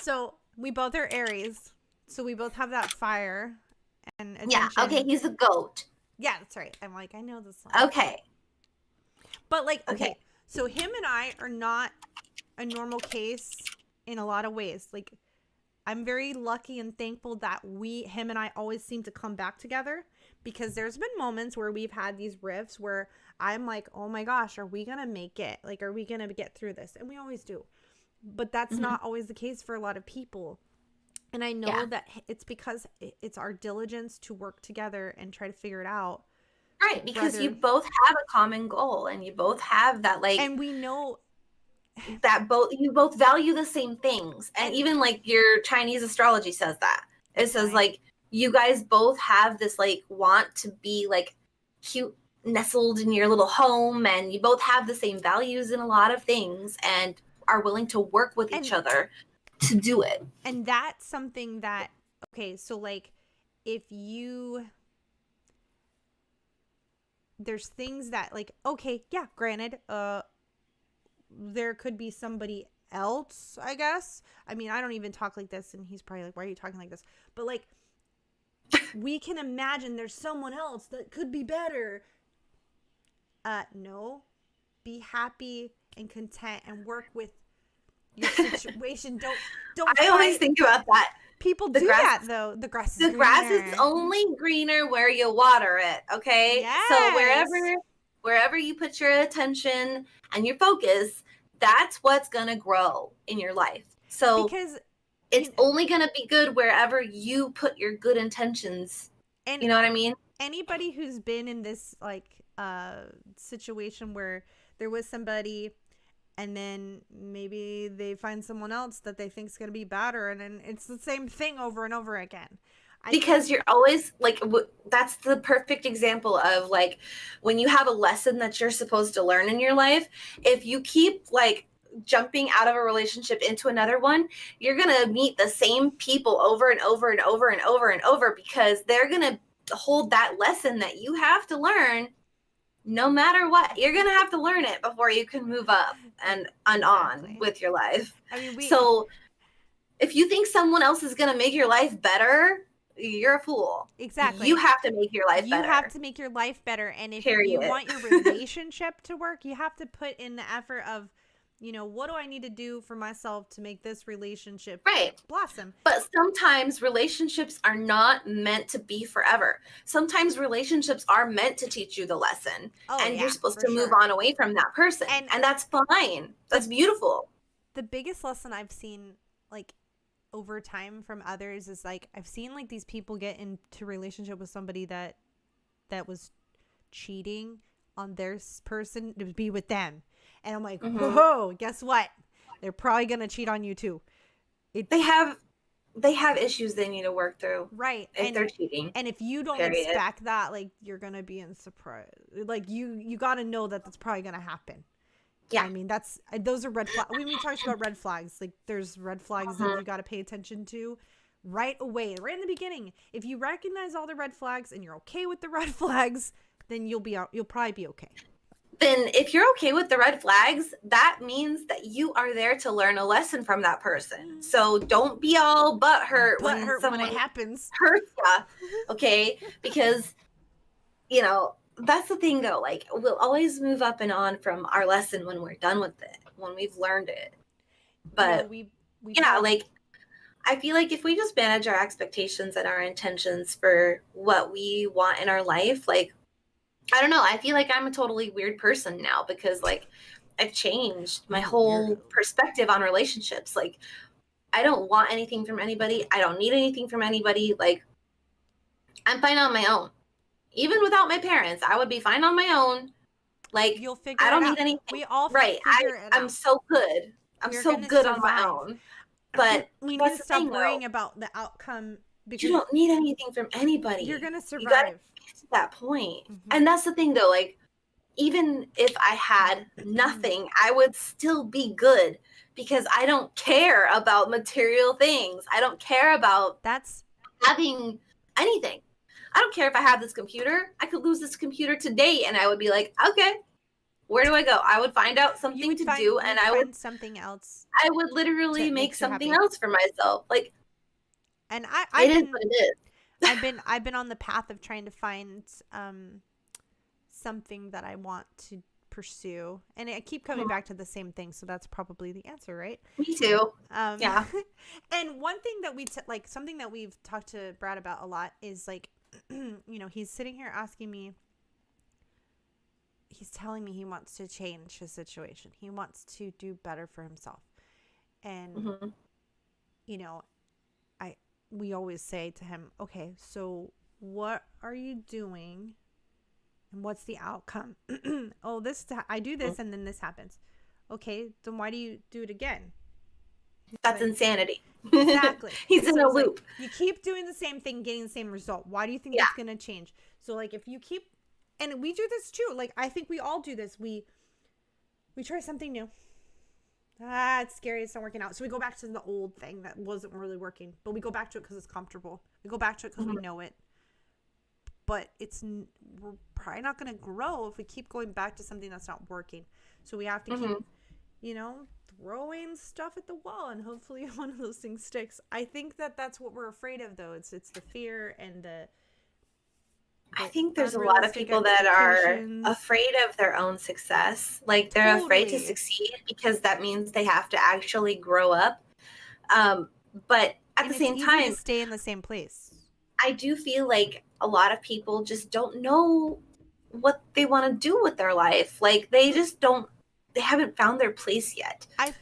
So we both are Aries. So we both have that fire and attention. Yeah, okay, he's a goat. Yeah, that's right. I'm like, I know this one. Okay. But like, okay, so him and I are not a normal case in a lot of ways. Like, I'm very lucky and thankful that him and I always seem to come back together, because there's been moments where we've had these rifts where I'm like, oh my gosh, are we going to make it? Like, are we going to get through this? And we always do. But that's not always the case for a lot of people. And I know that it's because it's our diligence to work together and try to figure it out. Right, because you both have a common goal, and you both have that, like... And we know... that you both value the same things. And even, like, your Chinese astrology says that. It says, like, you guys both have this, like, want to be, like, cute, nestled in your little home, and you both have the same values in a lot of things, and are willing to work with each other to do it. And that's something that, okay, so like, if you, there's things that, like, okay, yeah, granted, there could be somebody else, I guess. I mean, I don't even talk like this, and he's probably like, why are you talking like this? But like, we can imagine there's someone else that could be better. No, be happy and content and work with your situation. Don't I always think about that. People do that though. The grass is only greener where you water it. Okay. Yes. So wherever you put your attention and your focus, that's what's gonna grow in your life. So because it's only gonna be good wherever you put your good intentions. And you know what I mean? Anybody who's been in this like situation where there was somebody, and then maybe they find someone else that they think is going to be better, and then it's the same thing over and over again. Because you're always like, that's the perfect example of like when you have a lesson that you're supposed to learn in your life. If you keep like jumping out of a relationship into another one, you're going to meet the same people over and over and over and over and over, because they're going to hold that lesson that you have to learn. No matter what, you're going to have to learn it before you can move up and on with your life. I mean, so if you think someone else is going to make your life better, you're a fool. Exactly. You have to make your life better. You have to make your life better. And if you want your relationship to work, you have to put in the effort of, you know, what do I need to do for myself to make this relationship blossom? But sometimes relationships are not meant to be forever. Sometimes relationships are meant to teach you the lesson. And you're supposed to move on away from that person. And that's fine. That's beautiful. The biggest lesson I've seen, like, over time from others is, like, I've seen, like, these people get into relationship with somebody that was cheating on their person to be with them. And I'm like, whoa, guess what? They're probably going to cheat on you too. They have they have issues they need to work through. Right. If they're cheating. And if you don't period. expect that, like, you're gonna be in surprise. Like, you gotta know that that's probably gonna happen. Yeah. I mean, those are red flags. When we talked about red flags, like, there's red flags that you gotta pay attention to right away, right in the beginning. If you recognize all the red flags and you're okay with the red flags, then you'll probably be okay. Then if you're okay with the red flags, that means that you are there to learn a lesson from that person. So don't be all butthurt when someone it happens. hurts you, okay? Because, you know, that's the thing though. Like, we'll always move up and on from our lesson when we're done with it, when we've learned it. But like, I feel like if we just manage our expectations and our intentions for what we want in our life, like, I don't know. I feel like I'm a totally weird person now because, like, I've changed my whole perspective on relationships. Like, I don't want anything from anybody. I don't need anything from anybody. Like, I'm fine on my own. Even without my parents, I would be fine on my own. Like, you'll figure I don't it need out. anything. We all right. figure it out. I'm so good. I'm so good on my own. But we need to stop worrying about the outcome. Because you don't need anything from anybody. You're gonna survive. You gotta get to that point. And that's the thing, though. Like, even if I had nothing, I would still be good because I don't care about material things. I don't care about having anything. I don't care if I have this computer. I could lose this computer today, and I would be like, okay, where do I go? I would find out something to do, and I would something else. I would literally make something else for myself. Like. And it is what it is. I've been on the path of trying to find something that I want to pursue, and I keep coming back to the same thing. So that's probably the answer, right? Me too. Yeah. And one thing that something that we've talked to Brad about a lot is like, you know, he's sitting here asking me. He's telling me he wants to change his situation. He wants to do better for himself, and you know. We always say to him, okay, so what are you doing and what's the outcome? Oh, I do this and then this happens. Okay, then why do you do it again? That's insanity. Exactly. He's in a loop. Like, you keep doing the same thing, getting the same result. Why do you think that's going to change? So like if you keep, and we do this too. Like I think we all do this. We try something new. It's scary. It's not working out. So we go back to the old thing that wasn't really working. But we go back to it because it's comfortable. We go back to it because we know it. But we're probably not going to grow if we keep going back to something that's not working. So we have to keep, you know, throwing stuff at the wall. And hopefully one of those things sticks. I think that's what we're afraid of, though. It's the fear and the I think there's a lot of people that are afraid of their own success. Like they're afraid to succeed because that means they have to actually grow up. But at the same time, to stay in the same place. I do feel like a lot of people just don't know what they want to do with their life. Like they just they haven't found their place yet. I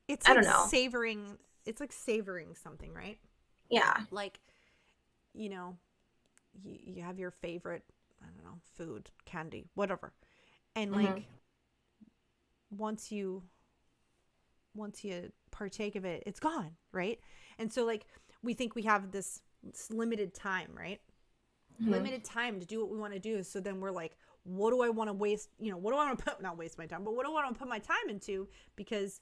don't know. It's like savoring something, right? Yeah. Like, you know, you have your favorite, I don't know, food, candy, whatever. And like once you partake of it, it's gone, right? And so like we think we have this limited time, right? Limited time to do what we want to do. So then we're like, what do I want to waste, you know, what do I want to not waste my time, but what do I want to put my time into? Because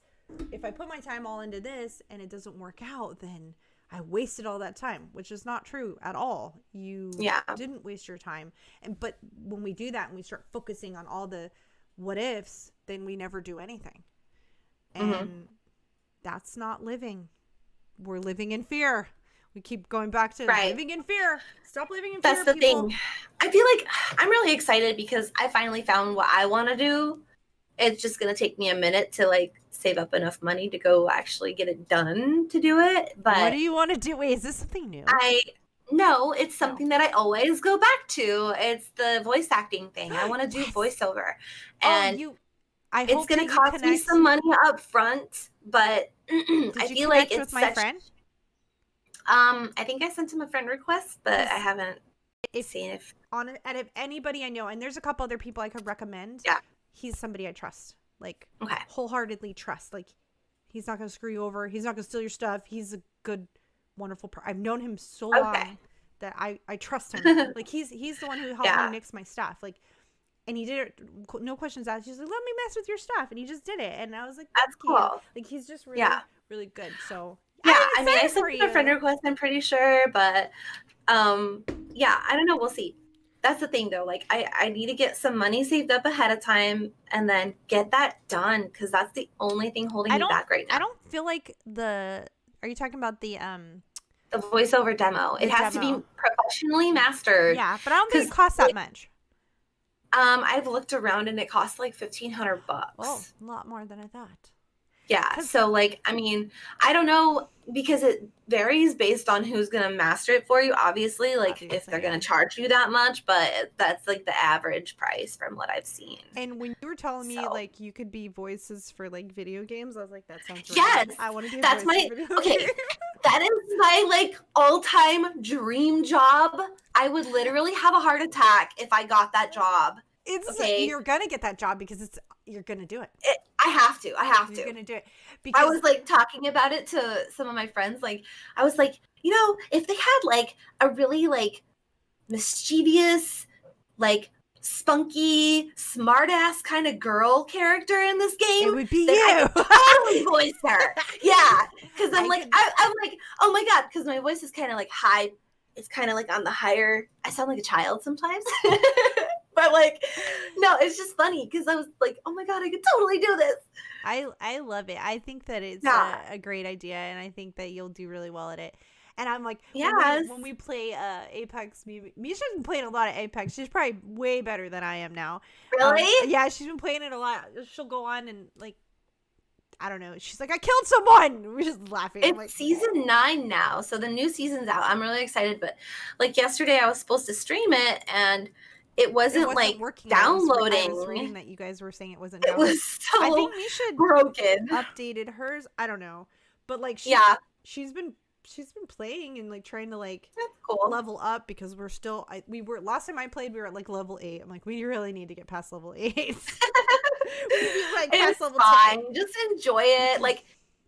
if I put my time all into this and it doesn't work out, then I wasted all that time, which is not true at all. You didn't waste your time. But when we do that and we start focusing on all the what ifs, then we never do anything. And that's not living. We're living in fear. We keep going back to living in fear. Stop living in fear. That's the thing. I feel like I'm really excited because I finally found what I want to do. It's just going to take me a minute to like save up enough money to go actually get it done to do it. But what do you want to do? Wait, is this something new? No, it's something that I always go back to. It's the voice acting thing. I want to do voiceover. And it's going to cost me some money up front, but I feel like it's my friend? I think I sent him a friend request, but I haven't seen if out of anybody I know, and there's a couple other people I could recommend. Yeah. He's somebody I trust, like okay. wholeheartedly trust. Like He's not gonna screw you over. He's not gonna steal your stuff. He's a good, wonderful I've known him so long that I trust him. Like he's the one who helped me mix my stuff. Like, and he did it, no questions asked. He's like, let me mess with your stuff, and he just did it. And I was like, that's cool. Like he's just really really good. So yeah, I mean, I sent a friend request, I'm pretty sure, but yeah, I don't know. We'll see. That's the thing though. Like I need to get some money saved up ahead of time and then get that done, because that's the only thing holding me back right now. I don't feel like are you talking about the voiceover demo? It has to be professionally mastered. Yeah, but I don't think it costs that much. I've looked around and it costs like $1,500. Oh, a lot more than I thought. Yeah, so like, I mean, I don't know, because it varies based on who's going to master it for you, obviously, like if they're going to charge you that much, but that's like the average price from what I've seen. And when you were telling me like you could be voices for like video games, I was like, that sounds yes, I want to be that's my okay. That is my like all-time dream job. I would literally have a heart attack if I got that job. You're gonna get that job because you're gonna do it. I have to. You're gonna do it. Because I was like talking about it to some of my friends. Like I was like, you know, if they had like a really like mischievous, like spunky, smart ass kind of girl character in this game, it would be then you. I could totally voice her. Yeah, because I'm like, oh my god, because my voice is kind of like high. It's kind of like on the higher. I sound like a child sometimes. But like, no, it's just funny because I was like, oh my god, I could totally do this. I love it. I think that it's a great idea, and I think that you'll do really well at it. And I'm like, when we play Apex, Misha's been playing a lot of Apex. She's probably way better than I am now. Really? Yeah, she's been playing it a lot. She'll go on and like, I don't know. She's like, I killed someone. We're just laughing. It's like, season 9 now, so the new season's out. I'm really excited. But like yesterday, I was supposed to stream it, and it wasn't like working. downloading. I was reading that you guys were saying it wasn't It downloading. was so I think Mischa broken. updated hers. I don't know, but like she's been playing and like trying to like level up, because we're still last time I played we were at like level 8. I'm like, we really need to get past level 8. We like past level 10. Just enjoy it. Like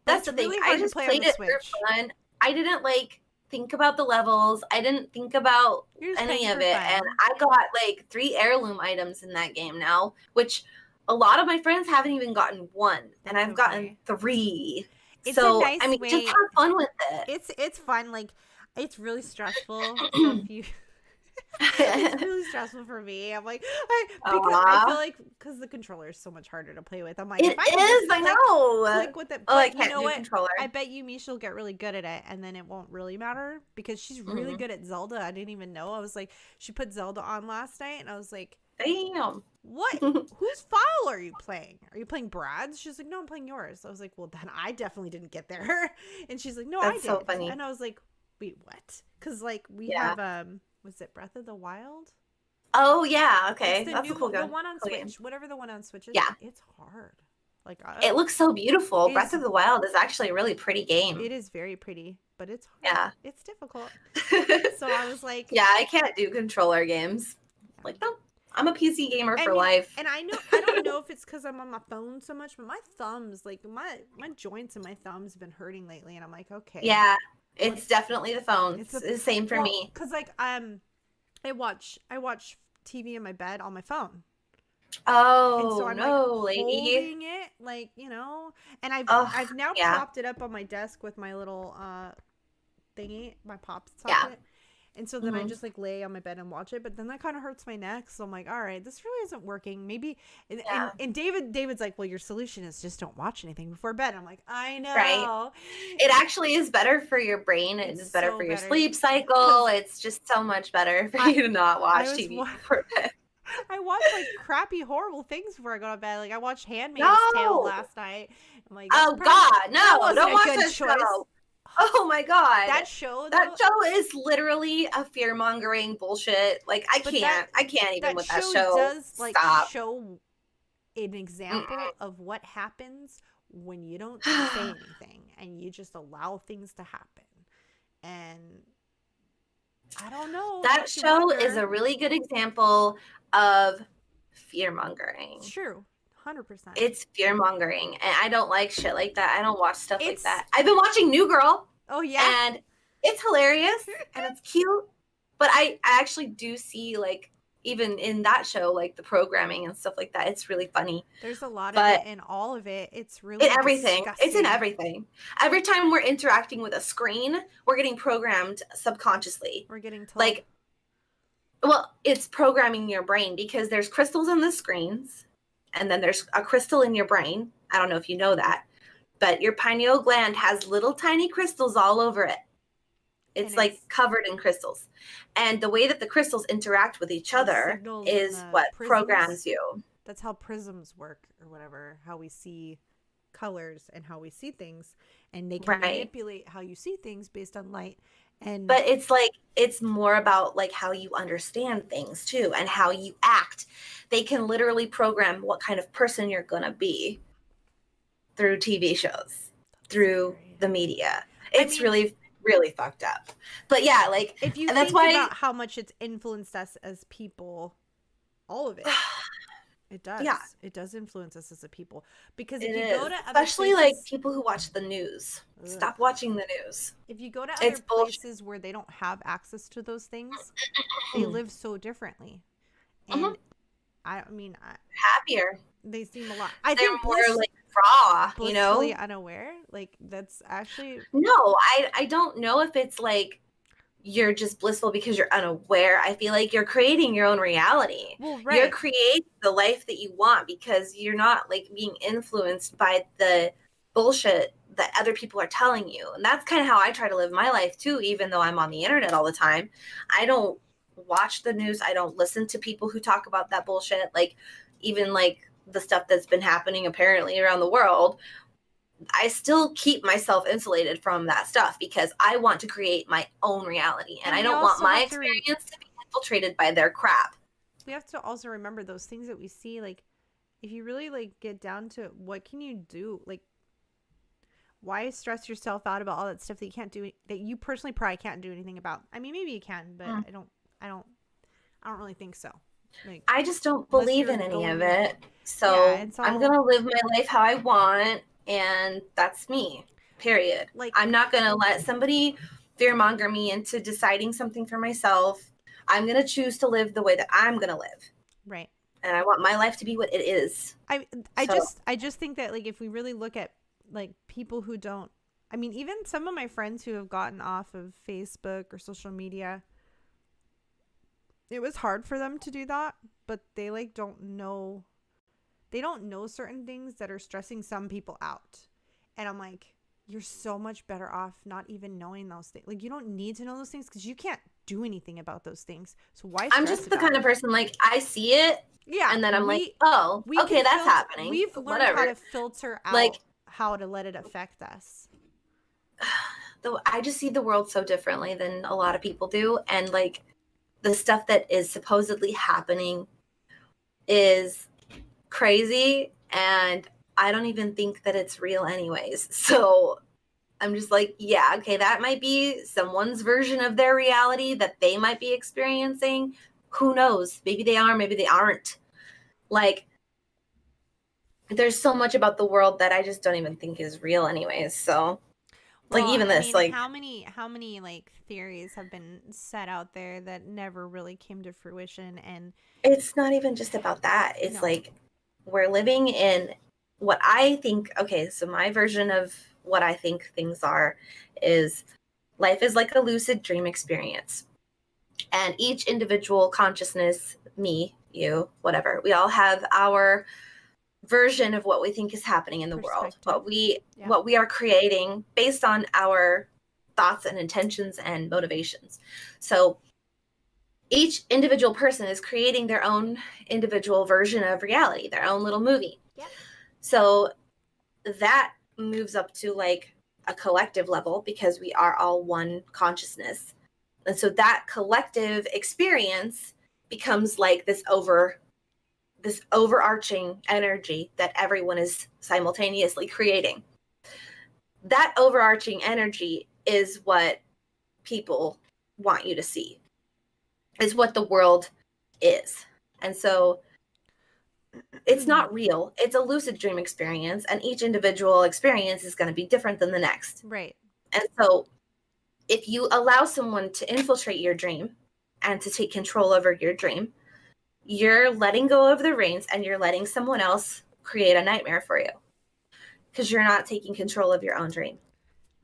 that's the thing. I just played it for fun. I didn't like think about the levels. I didn't think about any of it. And I got like 3 heirloom items in that game now, which a lot of my friends haven't even gotten 1, and I've gotten 3. It's so a nice I mean, way. just have fun with it. It's fun. Like it's really stressful. So if you it's really stressful for me. I'm like, I feel like because the controller is so much harder to play with. I'm like, I know. Click with it. I can't do controller. I bet you Mischa will get really good at it, and then it won't really matter because she's really good at Zelda. I didn't even know. I was like, she put Zelda on last night, and I was like, damn. What? Whose file are you playing? Are you playing Brad's? She's like, no, I'm playing yours. I was like, well, then I definitely didn't get there. And she's like, no, I did. So funny. And I was like, wait, what? Because like we have was it Breath of the Wild? Oh yeah, okay, that's a cool game. The one on Switch, whatever the one on Switch is. Yeah, it's hard. Like it looks so beautiful. Breath of the Wild is actually a really pretty game. It is very pretty, but it's hard. Yeah, it's difficult. So I was like, yeah, I can't do controller games. Like no. I'm a PC gamer for life. And I don't know if it's because I'm on my phone so much, but my thumbs, like my joints and my thumbs have been hurting lately, and I'm like, okay. Yeah, it's definitely the phone. It's the same for me. Because like I watch TV in my bed on my phone. Oh, and so I'm holding it, like, you know, and I've now propped it up on my desk with my little thingy, my pop socket. And so then I just like lay on my bed and watch it, but then that kind of hurts my neck. So I'm like, all right, this really isn't working. Maybe. And David's like, well, your solution is just don't watch anything before bed. I'm like, I know. Right. It actually is better for your brain. It's better for your sleep cycle. It's just so much better for you to not watch TV before bed. I watch like crappy, horrible things before I go to bed. Like I watched Handmaid's Tale last night. I'm like, oh God, no! Don't watch that show. Oh my God. That show is literally a fear-mongering bullshit. Like I can't even with that show. Does like show an example of what happens when you don't say anything and you just allow things to happen. And I don't know. That show is a really good example of fear-mongering. It's true. 100%. It's fear mongering, and I don't like shit like that. I don't watch stuff like that. I've been watching New Girl. Oh yeah. And it's hilarious and it's cute, but I actually do see, like, even in that show, like the programming and stuff like that, it's really funny. There's a lot But of it in all of it. It's really in everything. disgusting. It's in everything. Every time we're interacting with a screen, we're getting programmed subconsciously. We're getting told. Like, well, it's programming your brain because there's crystals in the screens, and then there's a crystal in your brain. I don't know if you know that, but your pineal gland has little tiny crystals all over it. It's like covered in crystals. And the way that the crystals interact with each other is what programs you. That's how prisms work, or whatever, how we see colors and how we see things. And they can manipulate how you see things based on light. But it's like, it's more about like how you understand things too, and how you act. They can literally program what kind of person you're going to be through TV shows, through the media. It's really fucked up. But yeah, like, if you that's think why about how much it's influenced us as people, all of it. It does. Yeah. It does influence us as a people. Because if you go to other especially places, like people who watch the news. Stop watching the news. If you go to other places where they don't have access to those things, they live so differently. And I mean, happier. They seem a lot. They're think more like raw, you know? Blissfully unaware. Like, that's actually... No, I don't know if it's like you're just blissful because you're unaware. I feel like you're creating your own reality. Well, right. You're creating the life that you want because you're not like being influenced by the bullshit that other people are telling you. And that's kind of how I try to live my life too, even though I'm on the internet all the time. I don't watch the news. I don't listen to people who talk about that bullshit. Like, even like the stuff that's been happening apparently around the world, I still keep myself insulated from that stuff because I want to create my own reality, and I don't want my experience to be infiltrated by their crap. We have to also remember those things that we see. Like, if you really like get down to what can you do, like, why stress yourself out about all that stuff that you can't do, that you personally probably can't do anything about? I mean, maybe you can, but I don't really think so. Like, I just don't believe in any of it. So I'm going to live my life how I want, and that's me, period. Like, I'm not going to let somebody fearmonger me into deciding something for myself. I'm going to choose to live the way that I'm going to live. Right. And I want my life to be what it is. I just think that, like, if we really look at, like, people who don't, I mean, even some of my friends who have gotten off of Facebook or social media, it was hard for them to do that, but they like don't know certain things that are stressing some people out. And I'm like, you're so much better off not even knowing those things. Like, you don't need to know those things because you can't do anything about those things. So why stress? I'm just the kind of person, like, I see it, and then I'm like, oh, okay, that's happening. We've learned how to filter out, like, how to let it affect us. Though I just see the world so differently than a lot of people do, and like, the stuff that is supposedly happening is crazy, and I don't even think that it's real anyways. So I'm just like, yeah, okay, that might be someone's version of their reality that they might be experiencing. Who knows? Maybe they are, maybe they aren't. Like, there's so much about the world that I just don't even think is real anyways. So, like, well, even this, mean, like, how many like theories have been set out there that never really came to fruition? And it's not even just about that. It's like, we're living in what I think. Okay, so my version of what I think things are is life is like a lucid dream experience, and each individual consciousness, me, you, whatever, we all have our version of what we think is happening in the world, what we are creating based on our thoughts and intentions and motivations. So each individual person is creating their own individual version of reality, their own little movie. Yeah. So that moves up to like a collective level because we are all one consciousness. And so that collective experience becomes like this overarching energy that everyone is simultaneously creating. That overarching energy is what people want you to see, is what the world is. And so it's not real. It's a lucid dream experience, and each individual experience is going to be different than the next. Right. And so if you allow someone to infiltrate your dream and to take control over your dream, you're letting go of the reins and you're letting someone else create a nightmare for you because you're not taking control of your own dream.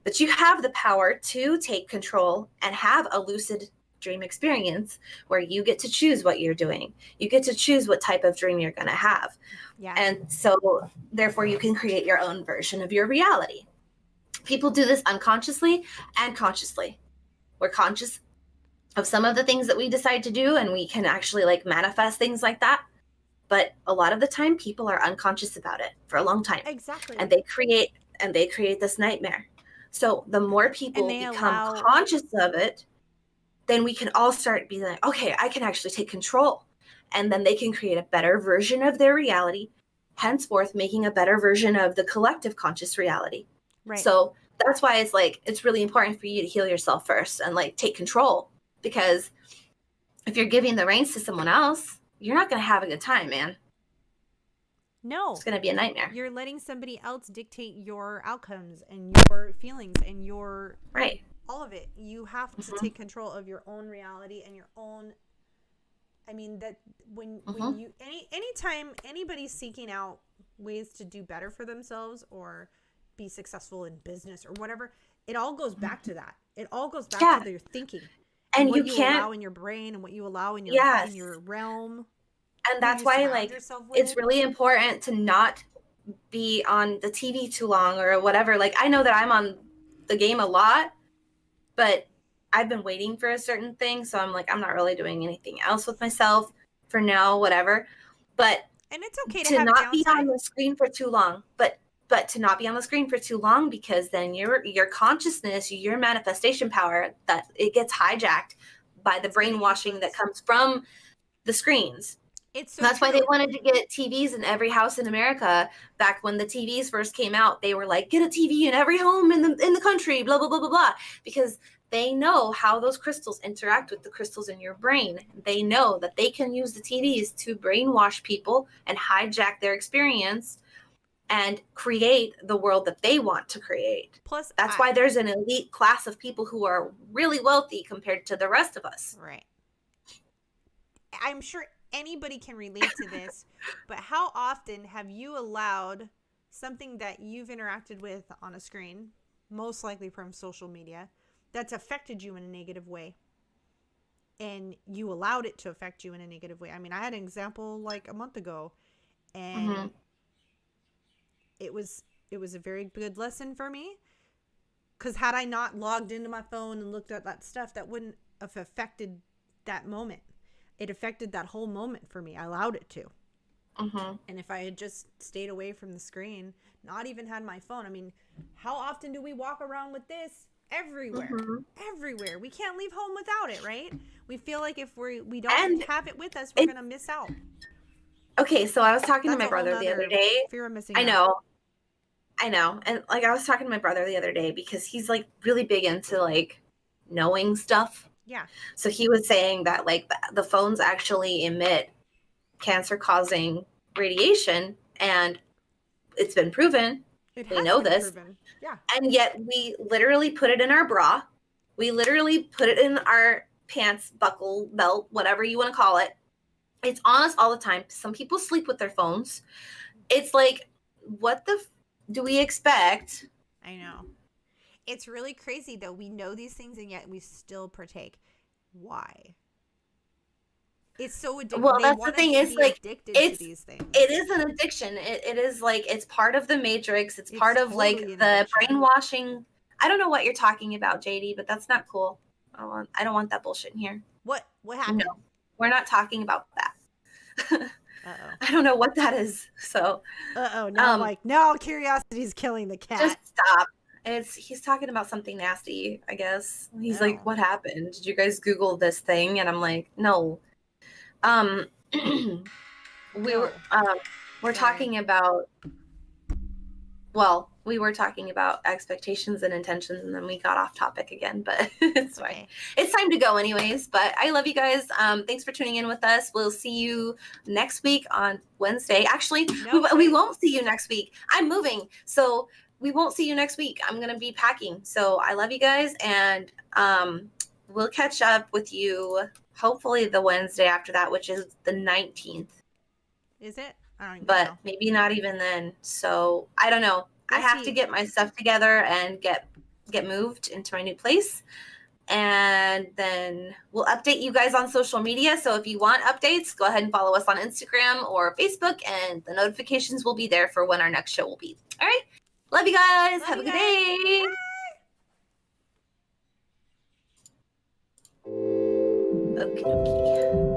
But you have the power to take control and have a lucid dream experience where you get to choose what you're doing. You get to choose what type of dream you're going to have. Yeah. And so therefore you can create your own version of your reality. People do this unconsciously and consciously. We're conscious of some of the things that we decide to do, and we can actually like manifest things like that. But a lot of the time people are unconscious about it for a long time. Exactly. And they create this nightmare. So the more people become conscious of it, then we can all start being like, okay, I can actually take control. And then they can create a better version of their reality, henceforth making a better version of the collective conscious reality. Right. So that's why it's like, it's really important for you to heal yourself first and like take control. Because if you're giving the reins to someone else, you're not going to have a good time, man. No. It's going to be a nightmare. You're letting somebody else dictate your outcomes and your feelings and your right. All of it. You have to take control of your own reality and your own. I mean, that when you anytime anybody's seeking out ways to do better for themselves or be successful in business or whatever, it all goes back to that. It all goes back to their thinking. And what you allow in your brain and what you allow in your realm. And that's why, like, it's really important to not be on the TV too long or whatever. Like, I know that I'm on the game a lot, but I've been waiting for a certain thing. So I'm like, I'm not really doing anything else with myself for now, whatever. But and it's okay to not be on the screen for too long. But to not be on the screen for too long, because then your consciousness, your manifestation power, that it gets hijacked by the brainwashing that comes from the screens. That's why they wanted to get TVs in every house in America. Back when the TVs first came out, they were like, get a TV in every home in the country, blah, blah, blah, blah, blah. Because they know how those crystals interact with the crystals in your brain. They know that they can use the TVs to brainwash people and hijack their experience and create the world that they want to create. Plus, that's why there's an elite class of people who are really wealthy compared to the rest of us. Right. I'm sure anybody can relate to this, but how often have you allowed something that you've interacted with on a screen, most likely from social media, that's affected you in a negative way? And you allowed it to affect you in a negative way. I mean, I had an example like a month ago, and it was a very good lesson for me, because had I not logged into my phone and looked at that stuff, that wouldn't have affected that moment. It affected that whole moment for me. I allowed it to. And if I had just stayed away from the screen, not even had my phone. I mean, how often do we walk around with this? Everywhere. Everywhere. We can't leave home without it, right? We feel like if we don't have it with us, we're going to miss out. Okay, so I was talking to my brother the other day. Fear of missing out. I know. And like I was talking to my brother the other day because he's like really big into like knowing stuff. Yeah. So he was saying that like the phones actually emit cancer-causing radiation, and it's been proven. They know this. Yeah. And yet we literally put it in our bra. We literally put it in our pants, buckle, belt, whatever you want to call it. It's on us all the time. Some people sleep with their phones. It's like, what the do we expect? I know. It's really crazy, though. We know these things, and yet we still partake. Why? It's so addictive. Well, that's the thing. It's like to these things. It is an addiction. It is like it's part of the matrix. It's part of like the brainwashing. I don't know what you're talking about, JD, but that's not cool. I don't want that bullshit in here. What happened? No, we're not talking about that. Uh-oh. I don't know what that is. So. Uh-oh. Now I'm like, no, curiosity's killing the cat. Just stop. He's talking about something nasty, I guess. He's like, what happened? Did you guys Google this thing? And I'm like, no. We're talking about Well, we were talking about expectations and intentions, and then we got off topic again, but it's fine. Okay. It's time to go anyways, but I love you guys. Thanks for tuning in with us. We'll see you next week on Wednesday. Actually, Nope, we wait. won't see you next week. I'm moving, so we won't see you next week. I'm going to be packing. So I love you guys, and we'll catch up with you hopefully the Wednesday after that, which is the 19th. Is it? I don't even But know. maybe not even then. So I don't know. I We'll have see. to get my stuff together and get moved into my new place. And then we'll update you guys on social media. So if you want updates, go ahead and follow us on Instagram or Facebook, and the notifications will be there for when our next show will be. All right. Love you guys. Love Have you a good guys. day. Okie dokie.